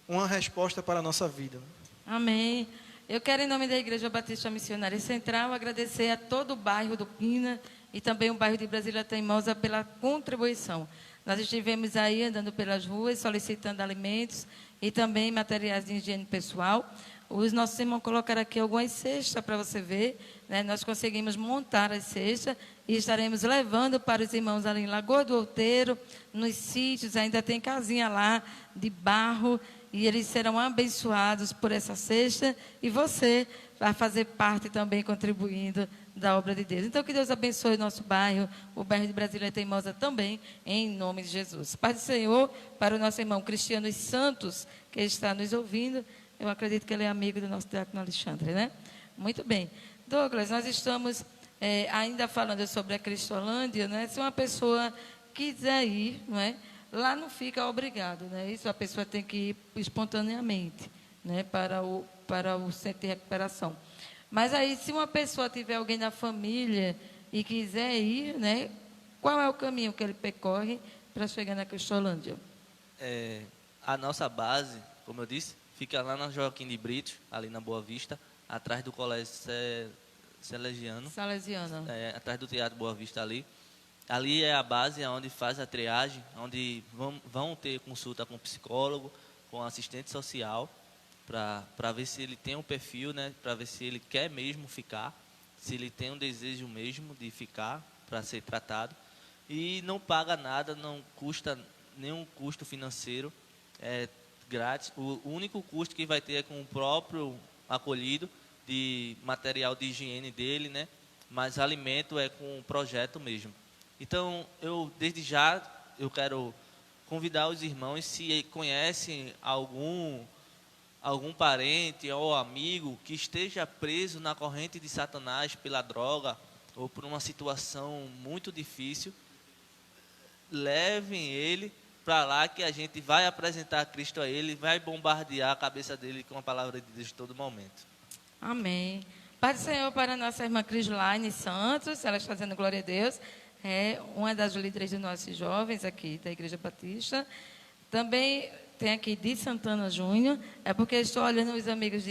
uma resposta para a nossa vida. Amém. Eu quero, em nome da Igreja Batista Missionária Central, agradecer a todo o bairro do Pina e também o bairro de Brasília Teimosa pela contribuição. Nós estivemos aí andando pelas ruas, solicitando alimentos e também materiais de higiene pessoal. Os nossos irmãos colocaram aqui algumas cestas para você ver, né? Nós conseguimos montar as cestas e estaremos levando para os irmãos ali em Lagoa do Outeiro, nos sítios, ainda tem casinha lá de barro, e eles serão abençoados por essa cesta, e você vai fazer parte também, contribuindo da obra de Deus. Então, que Deus abençoe o nosso bairro, o bairro de Brasília Teimosa também, em nome de Jesus. Pai do Senhor, para o nosso irmão Cristiano Santos, que está nos ouvindo, eu acredito que ele é amigo do nosso diácono Alexandre, né? Muito bem. Douglas, nós estamos ainda falando sobre a Cristolândia, né? Se uma pessoa quiser ir, não é? Lá não fica obrigado, né? Isso a pessoa tem que ir espontaneamente, né? Para o centro de recuperação. Mas aí, se uma pessoa tiver alguém na família e quiser ir, né? Qual é o caminho que ele percorre para chegar na Cristolândia? A nossa base, como eu disse, fica lá na Joaquim de Brito, ali na Boa Vista, atrás do Colégio Salesiano. Atrás do Teatro Boa Vista ali. Ali é a base onde faz a triagem, onde vão ter consulta com psicólogo, com assistente social, para ver se ele tem um perfil, né, para ver se ele quer mesmo ficar, se ele tem um desejo mesmo de ficar para ser tratado. E não paga nada, não custa nenhum custo financeiro, é grátis. O único custo que vai ter é com o próprio acolhido, de material de higiene dele, né, mas alimento é com o projeto mesmo. Então, desde já, eu quero convidar os irmãos, se conhecem algum parente ou amigo que esteja preso na corrente de Satanás pela droga ou por uma situação muito difícil, levem ele para lá, que a gente vai apresentar Cristo a ele, vai bombardear a cabeça dele com a palavra de Deus em todo momento. Amém. Pai do Senhor, para a nossa irmã Crislaine Santos, ela está dizendo glória a Deus. É uma das líderes dos nossos jovens aqui da Igreja Batista. Também tem aqui de Santana Júnior, é porque estou olhando os amigos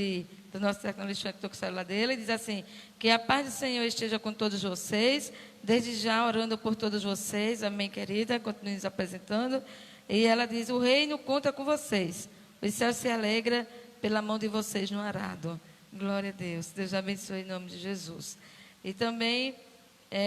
do nosso tecnologista que estou com o celular dele, e diz assim, que a paz do Senhor esteja com todos vocês, desde já orando por todos vocês, amém, querida, continue nos apresentando. E ela diz, o reino conta com vocês, o céu se alegra pela mão de vocês no arado. Glória a Deus, Deus abençoe em nome de Jesus. E também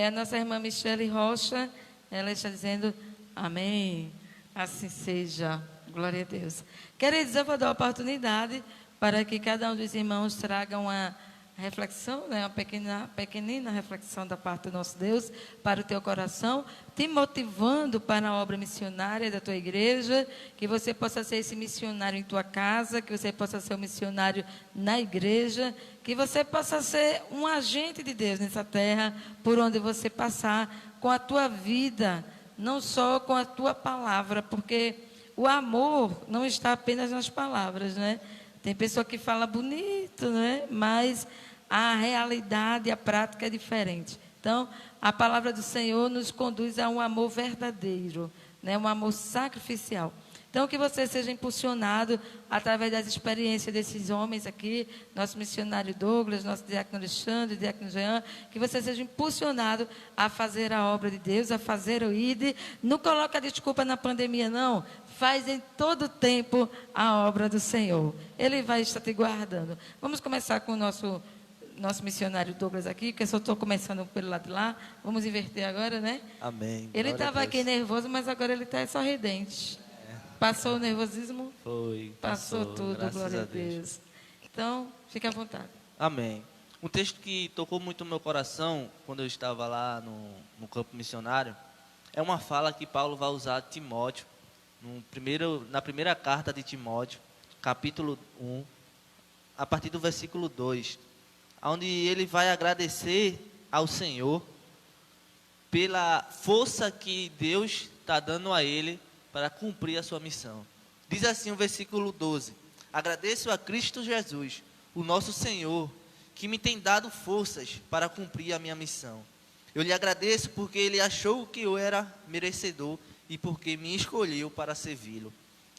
a nossa irmã Michele Rocha, ela está dizendo, amém, assim seja, glória a Deus. Queridos, eu vou dar a oportunidade para que cada um dos irmãos traga uma reflexão, né, uma pequenina reflexão da parte do nosso Deus para o teu coração, te motivando para a obra missionária da tua igreja, que você possa ser esse missionário em tua casa, que você possa ser um missionário na igreja, que você possa ser um agente de Deus nessa terra, por onde você passar, com a tua vida, não só com a tua palavra, porque o amor não está apenas nas palavras, né? Tem pessoa que fala bonito, né? Mas a realidade, a prática é diferente. Então, Então, a palavra do Senhor nos conduz a um amor verdadeiro, né? Um amor sacrificial. Então, que você seja impulsionado através das experiências desses homens aqui, nosso missionário Douglas, nosso diácono Alexandre, diácono Jean, que você seja impulsionado a fazer a obra de Deus, a fazer o ID. Não coloca desculpa na pandemia, não. Faz em todo tempo a obra do Senhor. Ele vai estar te guardando. Vamos começar com o nosso missionário Douglas aqui, que eu só estou começando pelo lado de lá. Vamos inverter agora, né? Amém. Ele Glória a estava Deus. aqui nervoso, mas agora ele está sorridente. Passou o nervosismo? Passou tudo, glória a Deus. Então, fique à vontade. Amém. Um texto que tocou muito no meu coração, quando eu estava lá no campo missionário, é uma fala que Paulo vai usar a Timóteo, na primeira carta de Timóteo, capítulo 1, a partir do versículo 2, onde ele vai agradecer ao Senhor pela força que Deus está dando a ele para cumprir a sua missão. Diz assim o versículo 12: agradeço a Cristo Jesus, o nosso Senhor, que me tem dado forças para cumprir a minha missão. Eu lhe agradeço porque ele achou que eu era merecedor e porque me escolheu para servi-lo.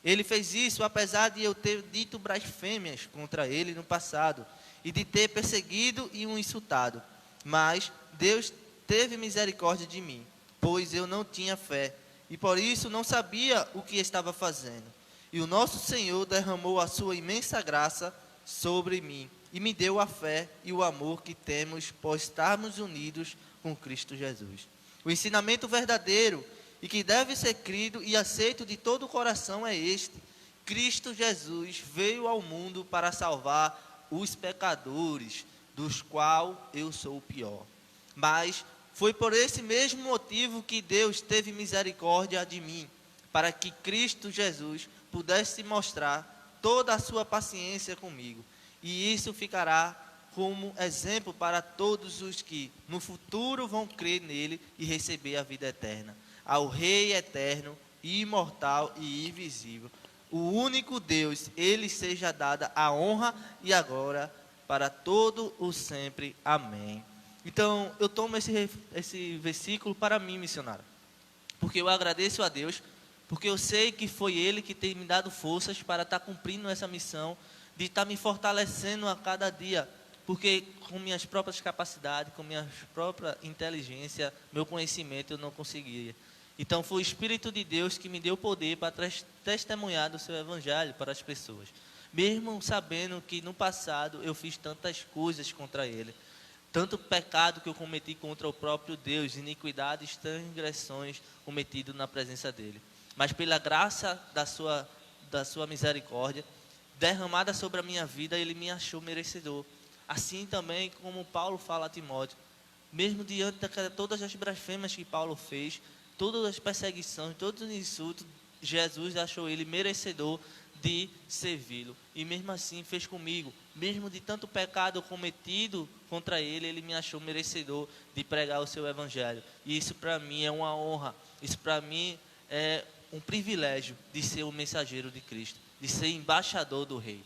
Ele fez isso apesar de eu ter dito blasfêmias contra ele no passado e de ter perseguido e o insultado. Mas Deus teve misericórdia de mim, pois eu não tinha fé e por isso não sabia o que estava fazendo. E o nosso Senhor derramou a sua imensa graça sobre mim e me deu a fé e o amor que temos por estarmos unidos com Cristo Jesus. O ensinamento verdadeiro e que deve ser crido e aceito de todo o coração é este: Cristo Jesus veio ao mundo para salvar os pecadores, dos quais eu sou o pior. Mas foi por esse mesmo motivo que Deus teve misericórdia de mim, para que Cristo Jesus pudesse mostrar toda a sua paciência comigo. E isso ficará como exemplo para todos os que no futuro vão crer nele e receber a vida eterna. Ao Rei eterno, imortal e invisível, o único Deus, ele seja dada a honra e a glória para todo o sempre. Amém. Então, eu tomo esse versículo para mim, missionário, porque eu agradeço a Deus, porque eu sei que foi Ele que tem me dado forças para estar cumprindo essa missão, de estar me fortalecendo a cada dia, porque com minhas próprias capacidades, com minha própria inteligência, meu conhecimento, eu não conseguia. Então, foi o Espírito de Deus que me deu poder para testemunhar do seu Evangelho para as pessoas, mesmo sabendo que no passado eu fiz tantas coisas contra Ele. Tanto pecado que eu cometi contra o próprio Deus, iniquidades, transgressões cometidas na presença dEle. Mas pela graça da sua misericórdia, derramada sobre a minha vida, Ele me achou merecedor. Assim também como Paulo fala a Timóteo, mesmo diante de todas as blasfêmias que Paulo fez, todas as perseguições, todos os insultos, Jesus achou ele merecedor de servi-lo. E mesmo assim fez comigo, mesmo de tanto pecado cometido contra ele, ele me achou merecedor de pregar o seu Evangelho. E isso para mim é uma honra, isso para mim é um privilégio de ser um mensageiro de Cristo, de ser embaixador do Rei.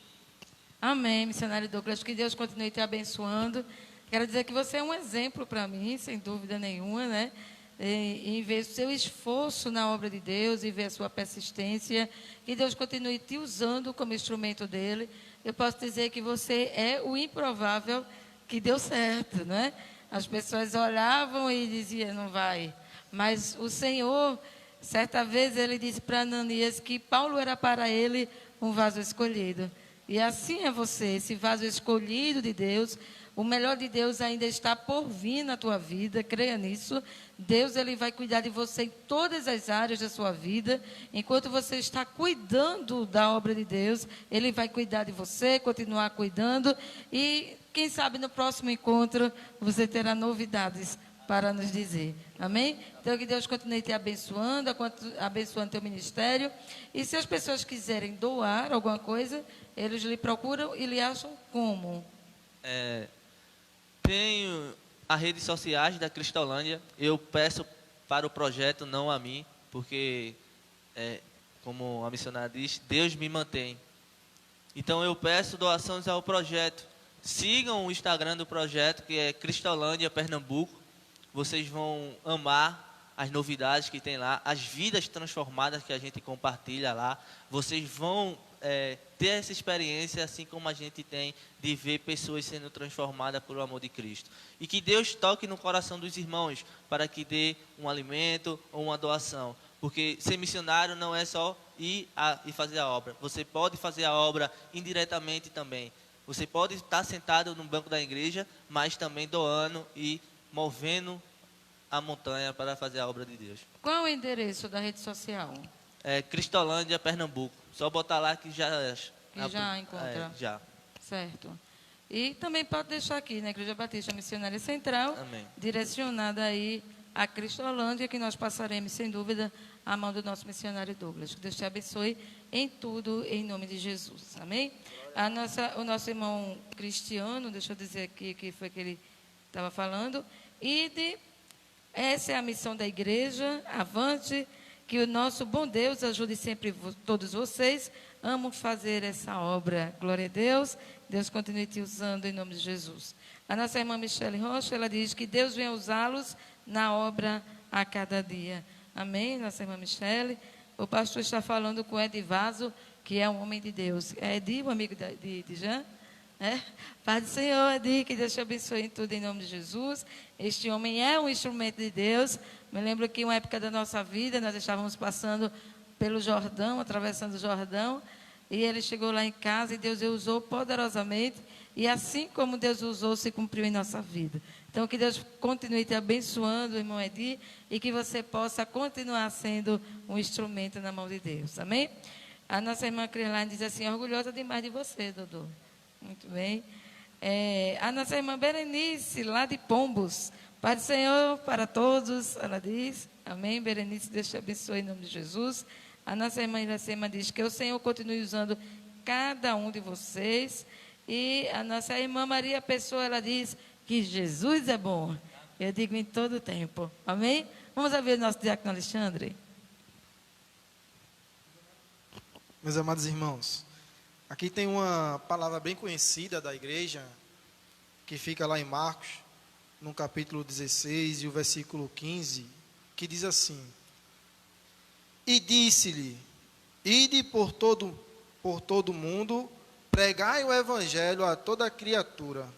Amém, missionário Douglas, que Deus continue te abençoando. Quero dizer que você é um exemplo para mim, sem dúvida nenhuma, né? Em ver o seu esforço na obra de Deus e ver a sua persistência, que Deus continue te usando como instrumento dele. Eu posso dizer que você é o improvável que deu certo, né? As pessoas olhavam e diziam, não vai. Mas o Senhor, certa vez, ele disse para Ananias que Paulo era para ele um vaso escolhido. E assim é você, esse vaso escolhido de Deus. O melhor de Deus ainda está por vir na tua vida, creia nisso. Deus, ele vai cuidar de você em todas as áreas da sua vida. Enquanto você está cuidando da obra de Deus, ele vai cuidar de você, continuar cuidando. E quem sabe no próximo encontro você terá novidades para nos dizer. Amém? Então que Deus continue te abençoando, abençoando teu ministério. E se as pessoas quiserem doar alguma coisa, eles lhe procuram e lhe acham como? Tenho as redes sociais da Cristolândia. Eu peço para o projeto, não a mim, porque, como a missionária diz, Deus me mantém. Então eu peço doações ao projeto. Sigam o Instagram do projeto, que é Cristolândia Pernambuco. vocês vão amar as novidades que tem lá, as vidas transformadas que a gente compartilha lá. Vocês vão ter essa experiência, assim como a gente tem, de ver pessoas sendo transformadas pelo amor de Cristo. E que Deus toque no coração dos irmãos para que dê um alimento ou uma doação. Porque ser missionário não é só ir e fazer a obra. Você pode fazer a obra indiretamente também. Você pode estar sentado no banco da igreja, mas também doando e movendo a montanha para fazer a obra de Deus. Qual é o endereço da rede social? Cristolândia, Pernambuco. Só botar lá que já encontra. Já. Certo. E também pode deixar aqui, na Igreja Batista Missionária Central, Amém. direcionada aí a Cristolândia, que nós passaremos, sem dúvida, a mão do nosso missionário Douglas. Que Deus te abençoe em tudo, em nome de Jesus. Amém? O nosso irmão Cristiano, deixa eu dizer aqui que foi que ele estava falando. Essa é a missão da igreja, avante, que o nosso bom Deus ajude sempre todos vocês. Amo fazer essa obra. Glória a Deus. Deus continue te usando em nome de Jesus. A nossa irmã Michele Rocha, ela diz que Deus venha usá-los na obra a cada dia. Amém, nossa irmã Michele. O pastor está falando com Edi Vaso, que é um homem de Deus. É Edi, o amigo de Jean? Pai do Senhor, Edi, que Deus te abençoe em tudo em nome de Jesus. Este homem é um instrumento de Deus. Me lembro que uma época da nossa vida, nós estávamos passando pelo Jordão, atravessando o Jordão, e ele chegou lá em casa e Deus o usou poderosamente, e assim como Deus usou, se cumpriu em nossa vida. Então, que Deus continue te abençoando, irmão Edi, e que você possa continuar sendo um instrumento na mão de Deus. Amém? A nossa irmã Crislaine diz assim, orgulhosa demais de você, Dodô. Muito bem. A nossa irmã Berenice, lá de Pombos. Pai do Senhor para todos, ela diz. Amém, Berenice, Deus te abençoe em nome de Jesus. A nossa irmã Iracema diz que o Senhor continue usando cada um de vocês. E a nossa irmã Maria Pessoa, ela diz que Jesus é bom. Eu digo em todo tempo. Amém? Vamos ouvir o nosso diácono Alexandre. Meus amados irmãos, aqui tem uma palavra bem conhecida da igreja, que fica lá em Marcos, no capítulo 16 e o versículo 15, que diz assim: E disse-lhe, ide por todo mundo, pregai o evangelho a toda criatura.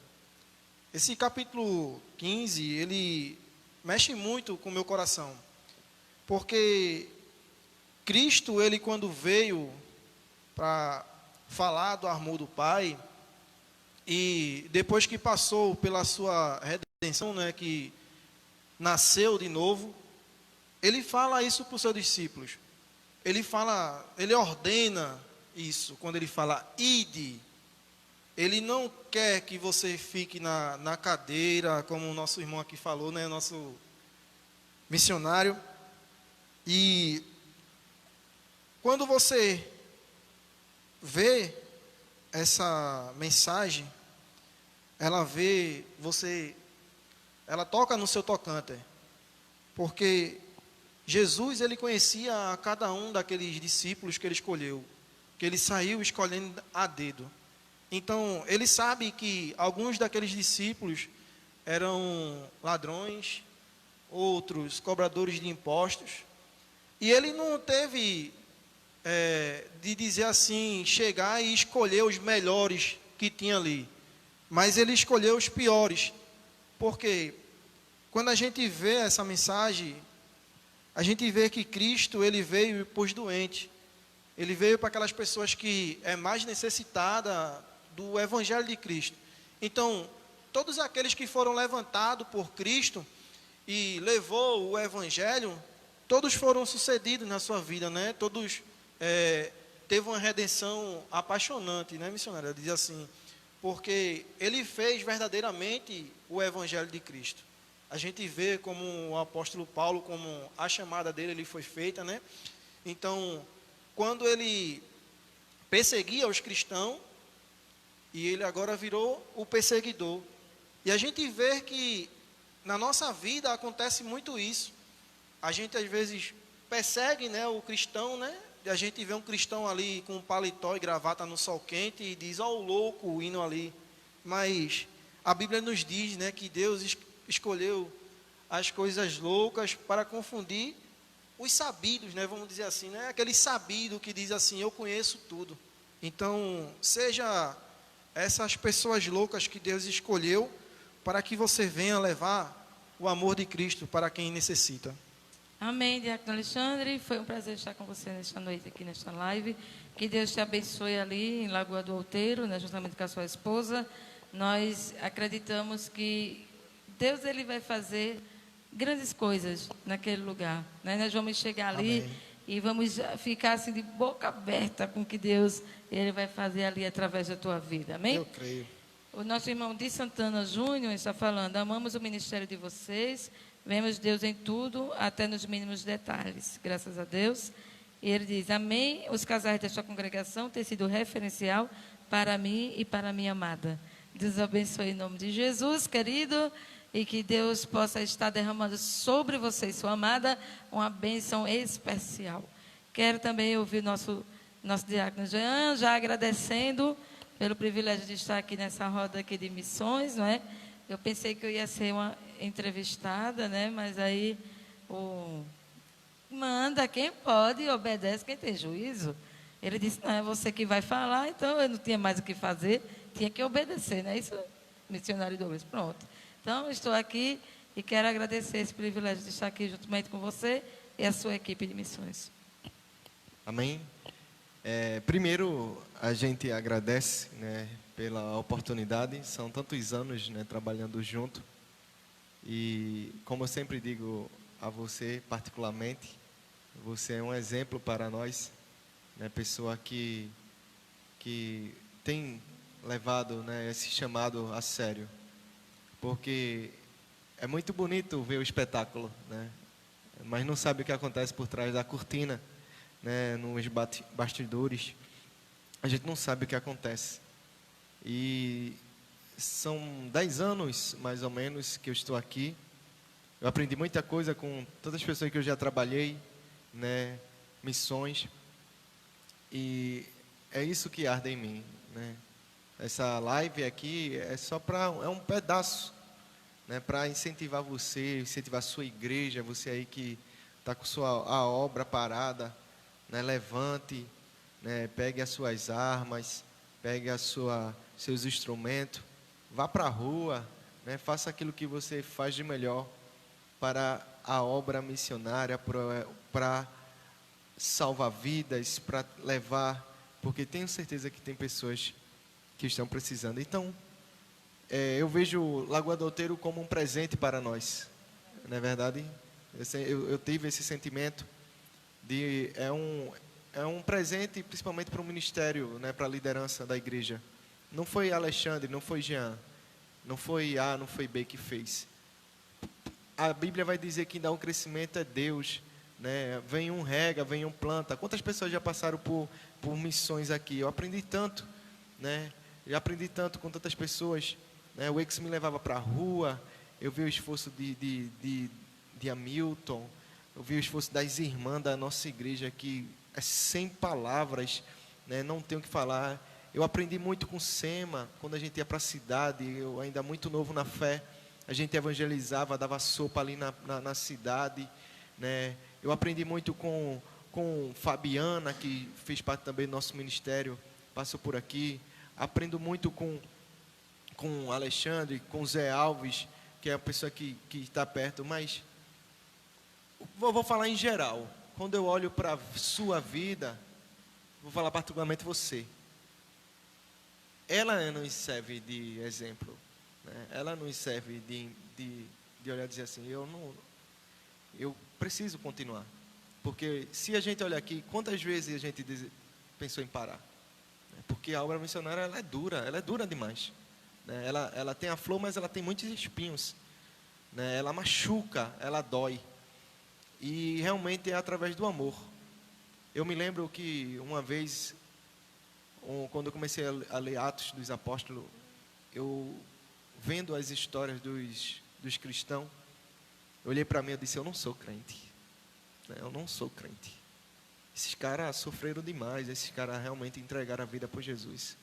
Esse capítulo 15, ele mexe muito com o meu coração, porque Cristo, ele quando veio para falar do amor do Pai, e depois que passou pela sua redenção, né, que nasceu de novo, ele fala isso para os seus discípulos. Ele ordena isso, quando ele fala, ide. Ele não quer que você fique na cadeira, como o nosso irmão aqui falou, né, nosso missionário. E quando você vê essa mensagem, ela toca no seu tocante, porque Jesus, ele conhecia a cada um daqueles discípulos que ele escolheu, que ele saiu escolhendo a dedo. Então, ele sabe que alguns daqueles discípulos eram ladrões, outros cobradores de impostos, e ele não teve de dizer assim, chegar e escolher os melhores que tinha ali, mas ele escolheu os piores, porque quando a gente vê essa mensagem, a gente vê que Cristo, ele veio para os doentes, ele veio para aquelas pessoas que é mais necessitada do Evangelho de Cristo. Então, todos aqueles que foram levantados por Cristo e levou o Evangelho, todos foram sucedidos na sua vida, né? Todos teve uma redenção apaixonante, né, missionário? Ela diz assim, porque ele fez verdadeiramente o Evangelho de Cristo. A gente vê como o apóstolo Paulo, como a chamada dele ele foi feita, né? Então, quando ele perseguia os cristãos, e ele agora virou o perseguidor. E a gente vê que na nossa vida acontece muito isso. A gente às vezes persegue, né, o cristão, né? E a gente vê um cristão ali com paletó e gravata no sol quente e diz, ó, o louco indo ali. Mas a Bíblia nos diz, né, que Deus escolheu as coisas loucas para confundir os sabidos, né? Vamos dizer assim, né? Aquele sabido que diz assim, eu conheço tudo. Então, seja essas pessoas loucas que Deus escolheu para que você venha levar o amor de Cristo para quem necessita. Amém, Diácono Alexandre. Foi um prazer estar com você nesta noite aqui nesta live. Que Deus te abençoe ali em Lagoa do Outeiro, né, juntamente com a sua esposa. Nós acreditamos que Deus ele vai fazer grandes coisas naquele lugar, né? Nós vamos chegar ali Amém. e vamos ficar assim de boca aberta com o que Deus ele vai fazer ali através da tua vida. Amém? Eu creio. O nosso irmão Di Santana Júnior está falando: amamos o ministério de vocês, vemos Deus em tudo, até nos mínimos detalhes. Graças a Deus. E ele diz: amém. Os casais da sua congregação têm sido referencial para mim e para a minha amada. Deus abençoe em nome de Jesus, querido, e que Deus possa estar derramando sobre você e sua amada uma bênção especial. Quero também ouvir nosso diácono Jean, já agradecendo pelo privilégio de estar aqui nessa roda aqui de missões, não é? Eu pensei que eu ia ser uma entrevistada, né? Mas aí manda quem pode e obedece quem tem juízo. Ele disse: não é você que vai falar, então eu não tinha mais o que fazer, tinha que obedecer, não é isso, missionário Douglas? Pronto. Então, estou aqui e quero agradecer esse privilégio de estar aqui juntamente com você e a sua equipe de missões. Amém. Primeiro, a gente agradece, né, pela oportunidade. São tantos anos, né, trabalhando junto. E, como eu sempre digo a você, particularmente, você é um exemplo para nós, né, pessoa que tem levado, né, esse chamado a sério. Porque é muito bonito ver o espetáculo, né, mas não sabe o que acontece por trás da cortina, né, nos bastidores. A gente não sabe o que acontece. E são 10 anos, mais ou menos, que eu estou aqui. Eu aprendi muita coisa com todas as pessoas que eu já trabalhei, né, missões. E é isso que arde em mim, né? Essa live aqui é um pedaço, né, para incentivar você, incentivar a sua igreja, você aí que está com a obra parada, né, levante, né, pegue as suas armas, pegue seus instrumentos, vá para a rua, né, faça aquilo que você faz de melhor para a obra missionária, para salvar vidas, para levar, porque tenho certeza que tem pessoas que estão precisando. Então, eu vejo Lagoa do Outeiro como um presente para nós, não é verdade? Eu tive esse sentimento de é um presente, principalmente para o ministério, né, para a liderança da igreja. Não foi Alexandre, não foi Jean, não foi A, não foi B que fez. A Bíblia vai dizer que dá um crescimento é Deus, né? Vem um rega, vem um planta. Quantas pessoas já passaram por missões aqui? Eu aprendi tanto, né? Já aprendi tanto com tantas pessoas, né? O ex me levava para a rua, eu vi o esforço de Hamilton, eu vi o esforço das irmãs da nossa igreja que é sem palavras, né? Não tenho o que falar. Eu aprendi muito com Sema, quando a gente ia para a cidade, eu ainda muito novo na fé, a gente evangelizava, dava sopa ali na cidade, né? Eu aprendi muito com Fabiana, que fez parte também do nosso ministério, passou por aqui. Aprendo muito com Alexandre, com Zé Alves, que é a pessoa que está perto, mas vou falar em geral. Quando eu olho para a sua vida, vou falar particularmente você. Ela nos serve de exemplo, né? Ela nos serve de olhar e dizer assim, eu preciso continuar. Porque se a gente olhar aqui, quantas vezes a gente pensou em parar? Porque a obra missionária ela é dura demais, né? Ela tem a flor, mas ela tem muitos espinhos, né? Ela machuca, ela dói. E realmente é através do amor. Eu me lembro que uma vez, quando eu comecei a ler Atos dos Apóstolos, eu vendo as histórias dos cristãos, eu olhei para mim e disse, eu não sou crente, né? Eu não sou crente. Esses caras sofreram demais, esses caras realmente entregaram a vida por Jesus.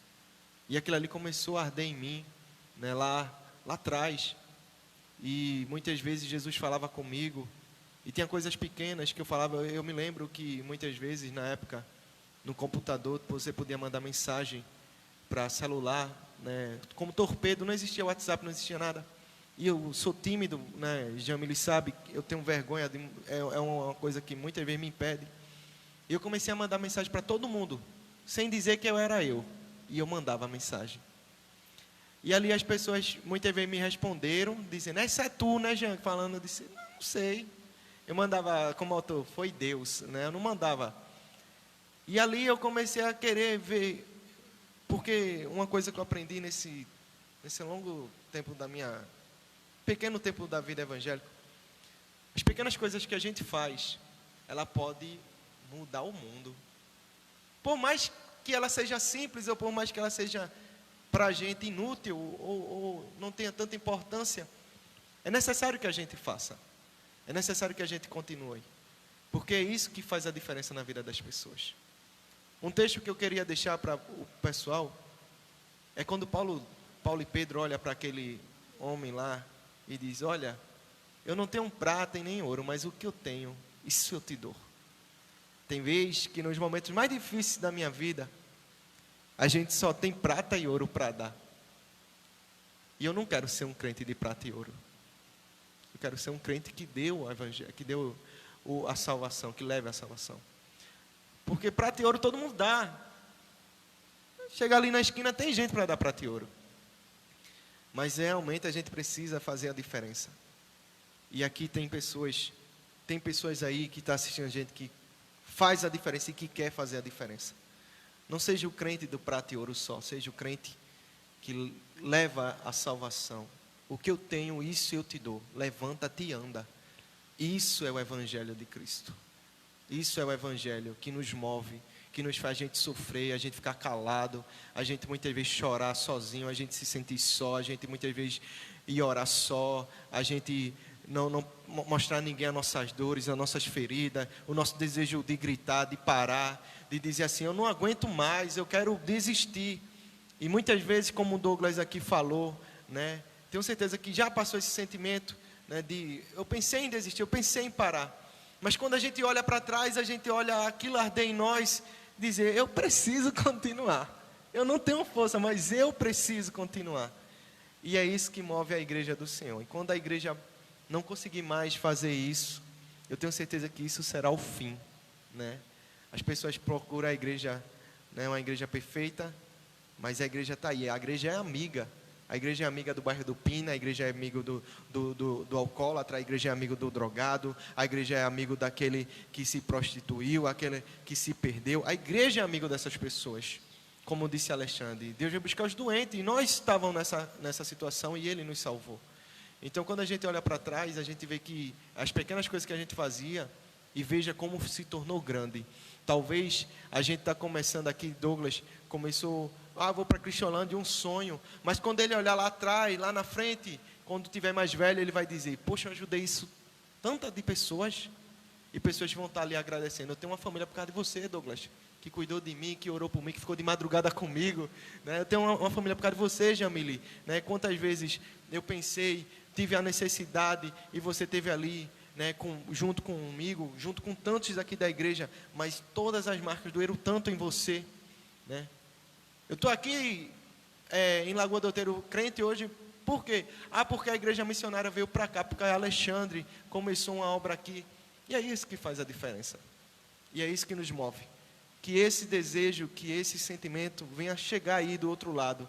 E aquilo ali começou a arder em mim, né, lá atrás. E muitas vezes Jesus falava comigo. E tinha coisas pequenas que eu falava. Eu me lembro que muitas vezes, na época, no computador, você podia mandar mensagem para celular, né? Como torpedo, não existia WhatsApp, não existia nada. E eu sou tímido, né? Jamile sabe, eu tenho vergonha, é uma coisa que muitas vezes me impede. E eu comecei a mandar mensagem para todo mundo, sem dizer que eu era eu. E eu mandava mensagem. E ali as pessoas muitas vezes me responderam, dizendo, essa é tu, né, Jean? Falando, eu disse, não sei. Eu mandava como autor, foi Deus, né? Eu não mandava. E ali eu comecei a querer ver, porque uma coisa que eu aprendi nesse longo tempo pequeno tempo da vida evangélica, as pequenas coisas que a gente faz, ela pode mudar o mundo. Por mais que ela seja simples, ou por mais que ela seja para a gente inútil, ou não tenha tanta importância, é necessário que a gente faça. É necessário que a gente continue. Porque é isso que faz a diferença na vida das pessoas. Um texto que eu queria deixar para o pessoal é quando Paulo e Pedro olham para aquele homem lá e diz, olha, eu não tenho prata e nem ouro, mas o que eu tenho, isso eu te dou. Tem vezes que nos momentos mais difíceis da minha vida, a gente só tem prata e ouro para dar. E eu não quero ser um crente de prata e ouro. Eu quero ser um crente que deu o evangelho, que deu a salvação, que leve a salvação. Porque prata e ouro todo mundo dá. Chega ali na esquina, tem gente para dar prata e ouro. Mas realmente a gente precisa fazer a diferença. E aqui tem pessoas aí que estão assistindo a gente que faz a diferença e que quer fazer a diferença. Não seja o crente do prata e ouro só, seja o crente que leva a salvação. O que eu tenho, isso eu te dou. Levanta-te e anda. Isso é o evangelho de Cristo. Isso é o evangelho que nos move, que nos faz a gente sofrer, a gente ficar calado, a gente muitas vezes chorar sozinho, a gente se sentir só, a gente muitas vezes ir orar só, a gente não mostrar a ninguém as nossas dores, as nossas feridas, o nosso desejo de gritar, de parar, de dizer assim, eu não aguento mais, eu quero desistir. E muitas vezes, como o Douglas aqui falou, né, tenho certeza que já passou esse sentimento, né, eu pensei em desistir, eu pensei em parar. Mas quando a gente olha para trás, a gente olha aquilo arder em nós, dizer, eu preciso continuar. Eu não tenho força, mas eu preciso continuar. E é isso que move a igreja do Senhor. E quando a igreja não conseguir mais fazer isso, eu tenho certeza que isso será o fim, né? As pessoas procuram a igreja, né, uma igreja perfeita, mas a igreja está aí. A igreja é amiga. A igreja é amiga do bairro do Pina, a igreja é amigo do alcoólatra, a igreja é amigo do drogado, a igreja é amigo daquele que se prostituiu, aquele que se perdeu. A igreja é amigo dessas pessoas. Como disse Alexandre, Deus veio buscar os doentes, e nós estávamos nessa situação e Ele nos salvou. Então, quando a gente olha para trás, a gente vê que as pequenas coisas que a gente fazia, e veja como se tornou grande. Talvez a gente está começando aqui, Douglas começou, vou para Cristolândia, um sonho, mas quando ele olhar lá atrás, lá na frente, quando tiver mais velho, ele vai dizer, poxa, eu ajudei isso, tanta de pessoas, e pessoas vão estar ali agradecendo. Eu tenho uma família por causa de você, Douglas, que cuidou de mim, que orou por mim, que ficou de madrugada comigo, né? Eu tenho uma família por causa de você, Jamile, né? Quantas vezes eu pensei, tive a necessidade, e você esteve ali, né, junto comigo, junto com tantos aqui da igreja, mas todas as marcas doeram tanto em você, né? Eu estou aqui em Lagoa do Outeiro crente hoje, por quê? Porque a igreja missionária veio para cá, porque Alexandre começou uma obra aqui, e é isso que faz a diferença, e é isso que nos move, que esse desejo, que esse sentimento venha chegar aí do outro lado,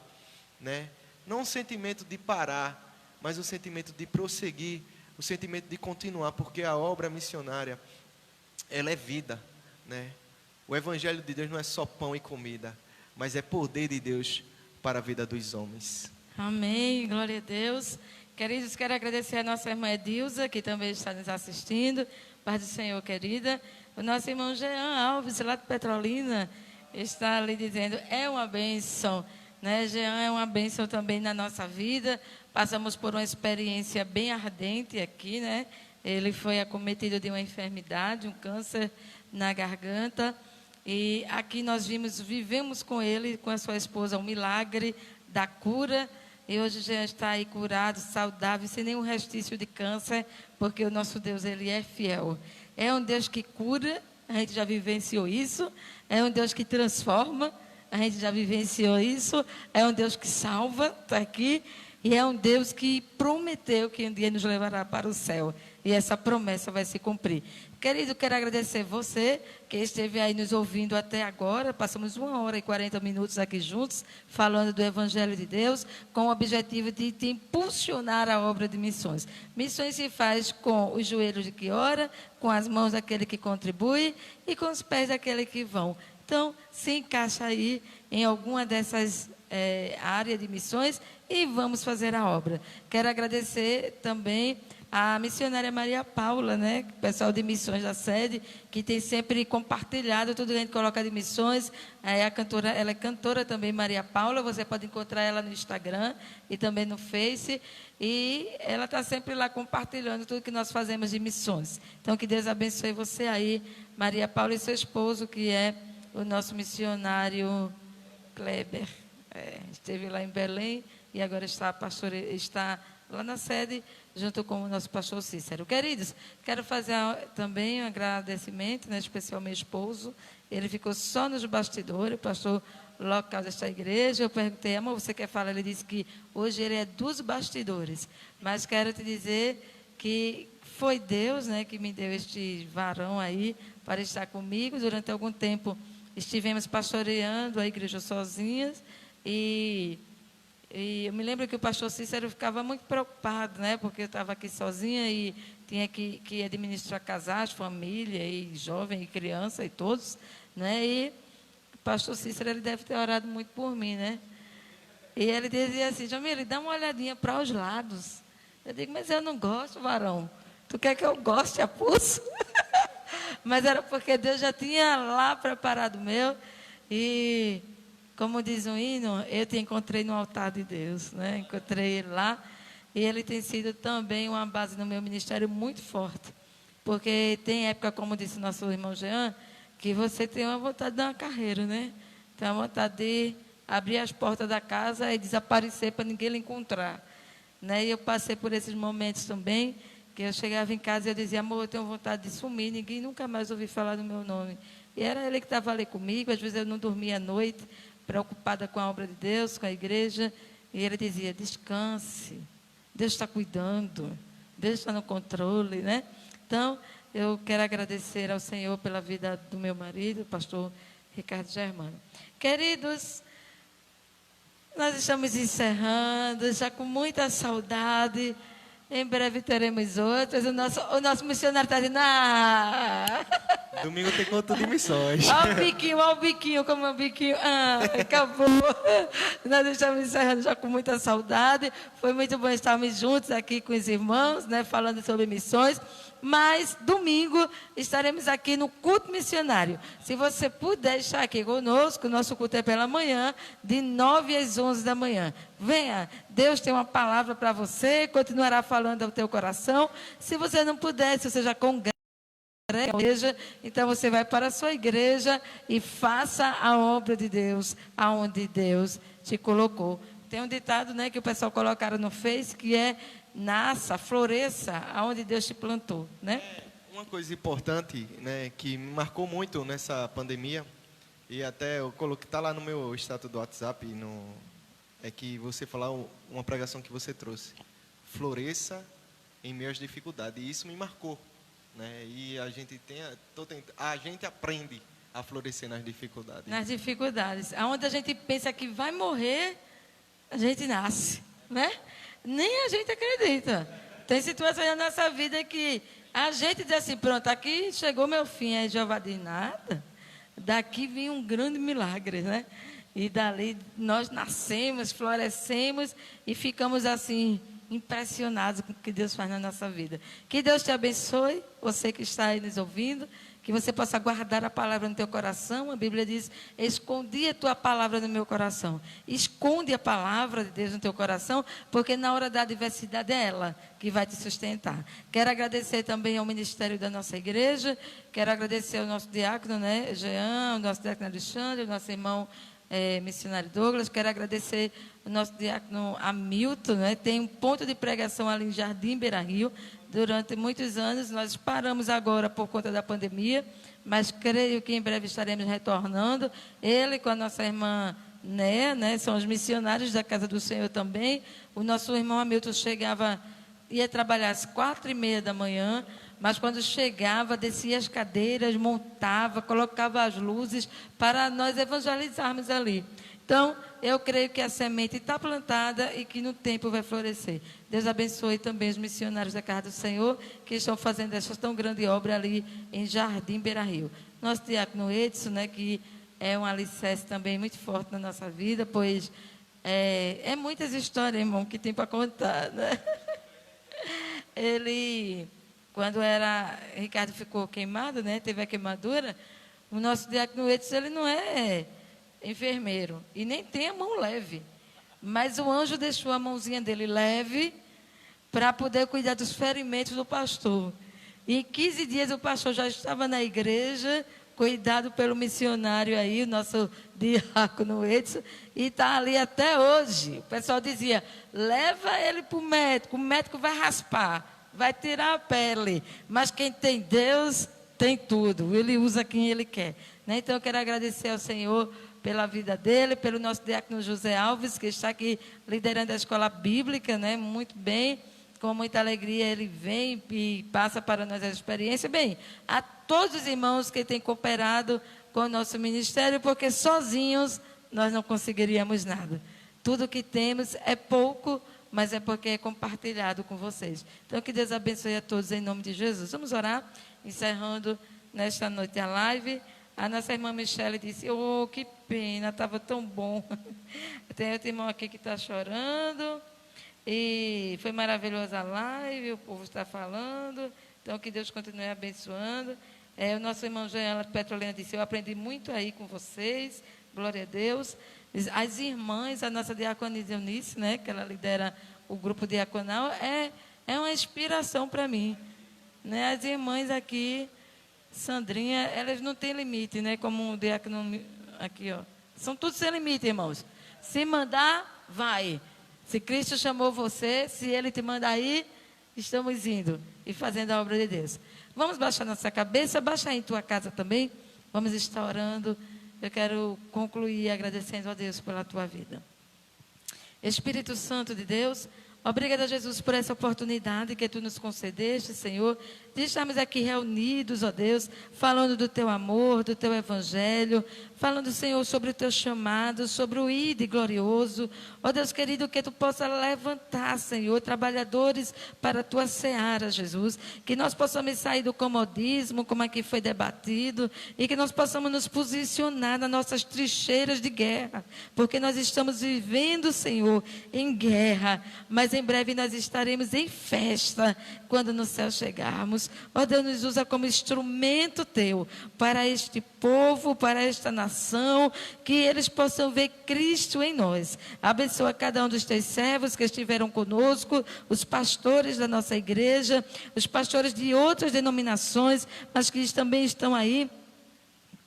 né? Não um sentimento de parar, mas um sentimento de prosseguir, o sentimento de continuar, porque a obra missionária, ela é vida, né? O evangelho de Deus não é só pão e comida, mas é poder de Deus para a vida dos homens. Amém, glória a Deus. Queridos, quero agradecer a nossa irmã Edilza, que também está nos assistindo. Paz do Senhor, querida. O nosso irmão Jean Alves, lá de Petrolina, está ali dizendo, é uma bênção, né? Jean é uma bênção também na nossa vida. Passamos por uma experiência bem ardente aqui, né? Ele foi acometido de uma enfermidade, um câncer na garganta. E aqui nós vivemos com ele, com a sua esposa, um milagre da cura. E hoje Jean está aí curado, saudável, sem nenhum restício de câncer, porque o nosso Deus, Ele é fiel. É um Deus que cura, a gente já vivenciou isso. É um Deus que transforma, a gente já vivenciou isso. É um Deus que salva, está aqui. E é um Deus que prometeu que um dia nos levará para o céu. E essa promessa vai se cumprir. Querido, quero agradecer você que esteve aí nos ouvindo até agora. Passamos 1h40 aqui juntos, falando do Evangelho de Deus, com o objetivo de te impulsionar a obra de missões. Missões se faz com os joelhos de que ora, com as mãos daquele que contribui e com os pés daquele que vão. Então, se encaixa aí em alguma dessas áreas de missões e vamos fazer a obra. Quero agradecer também a missionária Maria Paula, né, o pessoal de missões da sede, que tem sempre compartilhado tudo que a gente coloca de missões. Ela é cantora também, Maria Paula, você pode encontrar ela no Instagram e também no Face, e ela está sempre lá compartilhando tudo que nós fazemos de missões. Então, que Deus abençoe você aí, Maria Paula, e seu esposo, que é o nosso missionário Kleber. Esteve lá em Belém e agora está lá na sede, junto com o nosso pastor Cícero. Queridos, quero fazer também um agradecimento, né, especial ao meu esposo. Ele ficou só nos bastidores, o pastor local desta igreja. Eu perguntei, amor, você quer falar? Ele disse que hoje ele é dos bastidores. Mas quero te dizer que foi Deus, né, que me deu este varão aí para estar comigo. Durante algum tempo estivemos pastoreando a igreja sozinhas e eu me lembro que o pastor Cícero ficava muito preocupado, né? Porque eu estava aqui sozinha e tinha que administrar casais, família, e jovem, e criança, e todos, né? E o pastor Cícero, ele deve ter orado muito por mim, né? E ele dizia assim, Jamile, dá uma olhadinha para os lados. Eu digo, mas eu não gosto, varão. Tu quer que eu goste a pulso? Mas era porque Deus já tinha lá preparado o meu. E, como diz um hino, eu te encontrei no altar de Deus, né? Encontrei ele lá. E ele tem sido também uma base no meu ministério muito forte. Porque tem época, como disse nosso irmão Jean, que você tem uma vontade de dar uma carreira, né? Tem uma vontade de abrir as portas da casa e desaparecer para ninguém lhe encontrar. Né? E eu passei por esses momentos também, que eu chegava em casa e eu dizia, amor, eu tenho vontade de sumir, ninguém nunca mais ouviu falar do meu nome. E era ele que estava ali comigo, às vezes eu não dormia à noite, preocupada com a obra de Deus, com a igreja, e ele dizia, descanse, Deus está cuidando, Deus está no controle, né? Então, eu quero agradecer ao Senhor pela vida do meu marido, o pastor Ricardo Germano. Queridos, nós estamos encerrando, já com muita saudade. Em breve teremos outras. O nosso missionário está dizendo, Domingo tem conta de missões. Olha o biquinho, como é o biquinho. Acabou. Nós estamos encerrando já com muita saudade. Foi muito bom estarmos juntos aqui com os irmãos, né, falando sobre missões. Mas domingo estaremos aqui no culto missionário. Se você puder estar aqui conosco, o nosso culto é pela manhã, de 9 às 11 da manhã. Venha, Deus tem uma palavra para você, continuará falando ao teu coração. Se você não puder, se você já congrega a igreja, então você vai para a sua igreja e faça a obra de Deus, aonde Deus te colocou. Tem um ditado, né, que o pessoal colocaram no Face, que é: nasça, floresça, aonde Deus te plantou, né? Uma coisa importante, né, que me marcou muito nessa pandemia, e até eu coloquei, está lá no meu status do WhatsApp, é que você falou uma pregação que você trouxe. Floresça em meio às dificuldades, e isso me marcou, né? E a gente aprende a florescer nas dificuldades. Nas dificuldades, aonde a gente pensa que vai morrer, a gente nasce, né? Nem a gente acredita. Tem situações na nossa vida que a gente diz assim, pronto, aqui chegou meu fim. Aí Jeová diz, nada. Daqui vem um grande milagre, né? E dali nós nascemos, florescemos e ficamos assim, impressionados com o que Deus faz na nossa vida. Que Deus te abençoe, você que está aí nos ouvindo, que você possa guardar a palavra no teu coração. A Bíblia diz, escondi a tua palavra no meu coração. Esconde a palavra de Deus no teu coração, porque na hora da adversidade é ela que vai te sustentar. Quero agradecer também ao ministério da nossa igreja, quero agradecer ao nosso diácono, né, Jean, ao nosso diácono Alexandre, ao nosso irmão missionário Douglas. Quero agradecer o nosso diácono Hamilton, né? Tem um ponto de pregação ali em Jardim Beira-Rio. Durante muitos anos, nós paramos agora por conta da pandemia, mas creio que em breve estaremos retornando. Ele com a nossa irmã Né, são os missionários da Casa do Senhor também. O nosso irmão Hamilton ia trabalhar às 4h30 da manhã, mas quando chegava, descia as cadeiras, montava, colocava as luzes para nós evangelizarmos ali. Então, eu creio que a semente está plantada e que no tempo vai florescer. Deus abençoe também os missionários da Casa do Senhor, que estão fazendo essa tão grande obra ali em Jardim Beira-Rio. Nosso diácono Edson, né, que é um alicerce também muito forte na nossa vida, pois é muitas histórias, irmão, que tem para contar, né? Ele, quando Ricardo ficou queimado, né, teve a queimadura, o nosso diácono Edson, ele não é enfermeiro e nem tem a mão leve, mas o anjo deixou a mãozinha dele leve para poder cuidar dos ferimentos do pastor. E em 15 dias o pastor já estava na igreja, cuidado pelo missionário aí, o nosso diácono Edson, e está ali até hoje. O pessoal dizia, leva ele para o médico vai raspar, vai tirar a pele, mas quem tem Deus tem tudo, ele usa quem ele quer. Né? Então eu quero agradecer ao Senhor pela vida dele, pelo nosso diácono José Alves, que está aqui liderando a escola bíblica, né? Muito bem, com muita alegria ele vem e passa para nós a experiência. Bem, a todos os irmãos que têm cooperado com o nosso ministério, porque sozinhos nós não conseguiríamos nada. Tudo que temos é pouco, mas é porque é compartilhado com vocês. Então, que Deus abençoe a todos em nome de Jesus. Vamos orar, encerrando nesta noite a live. A nossa irmã Michele disse, oh, que pena, estava tão bom. Tem outro irmão aqui que está chorando. E foi maravilhosa a live, o povo está falando. Então, que Deus continue abençoando. O nosso irmão Joela Petrolina disse, eu aprendi muito aí com vocês. Glória a Deus. As irmãs, a nossa diaconisa Eunice, né, que ela lidera o grupo diaconal, é uma inspiração para mim. Né? As irmãs aqui, Sandrinha, elas não têm limite, né? Como o diácono aqui, ó. São todos sem limite, irmãos. Se mandar, vai. Se Cristo chamou você, se Ele te mandar ir, estamos indo e fazendo a obra de Deus. Vamos baixar nossa cabeça, baixa em tua casa também. Vamos estar orando. Eu quero concluir agradecendo a Deus pela tua vida. Espírito Santo de Deus, obrigada, Jesus, por essa oportunidade que Tu nos concedeste, Senhor, de estarmos aqui reunidos, ó Deus, falando do Teu amor, do Teu Evangelho, falando, Senhor, sobre o Teu chamado, sobre o ID glorioso. Ó Deus querido, que Tu possa levantar, Senhor, trabalhadores para a Tua seara, Jesus. Que nós possamos sair do comodismo, como aqui foi debatido, e que nós possamos nos posicionar nas nossas trincheiras de guerra, porque nós estamos vivendo, Senhor, em guerra, mas em breve nós estaremos em festa, quando no céu chegarmos. Ó Deus, nos usa como instrumento Teu, para este povo, para esta nação, que eles possam ver Cristo em nós. Abençoa cada um dos Teus servos que estiveram conosco, os pastores da nossa igreja, os pastores de outras denominações, mas que também estão aí,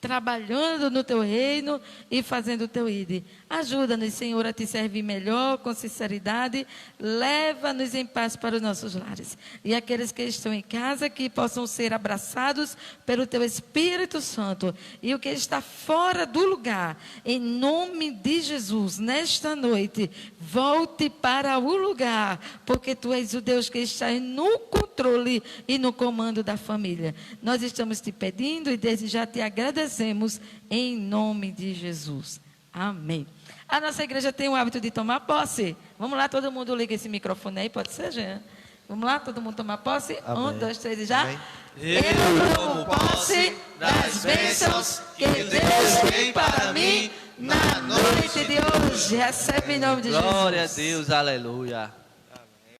trabalhando no Teu reino e fazendo o Teu ID. Ajuda-nos, Senhor, a Te servir melhor, com sinceridade. Leva-nos em paz para os nossos lares. E aqueles que estão em casa, que possam ser abraçados pelo Teu Espírito Santo. E o que está fora do lugar, em nome de Jesus, nesta noite, volte para o lugar, porque Tu és o Deus que está no controle e no comando da família. Nós estamos Te pedindo e desde já Te agradecemos em nome de Jesus. Amém. A nossa igreja tem o hábito de tomar posse. Vamos lá, todo mundo liga esse microfone aí, pode ser, Jean? Vamos lá, todo mundo tomar posse? Amém. 1, 2, 3 e já. Amém. Eu tomo posse das bênçãos que Deus tem para mim na noite de hoje. Recebe em nome de Jesus. Glória a Deus, aleluia.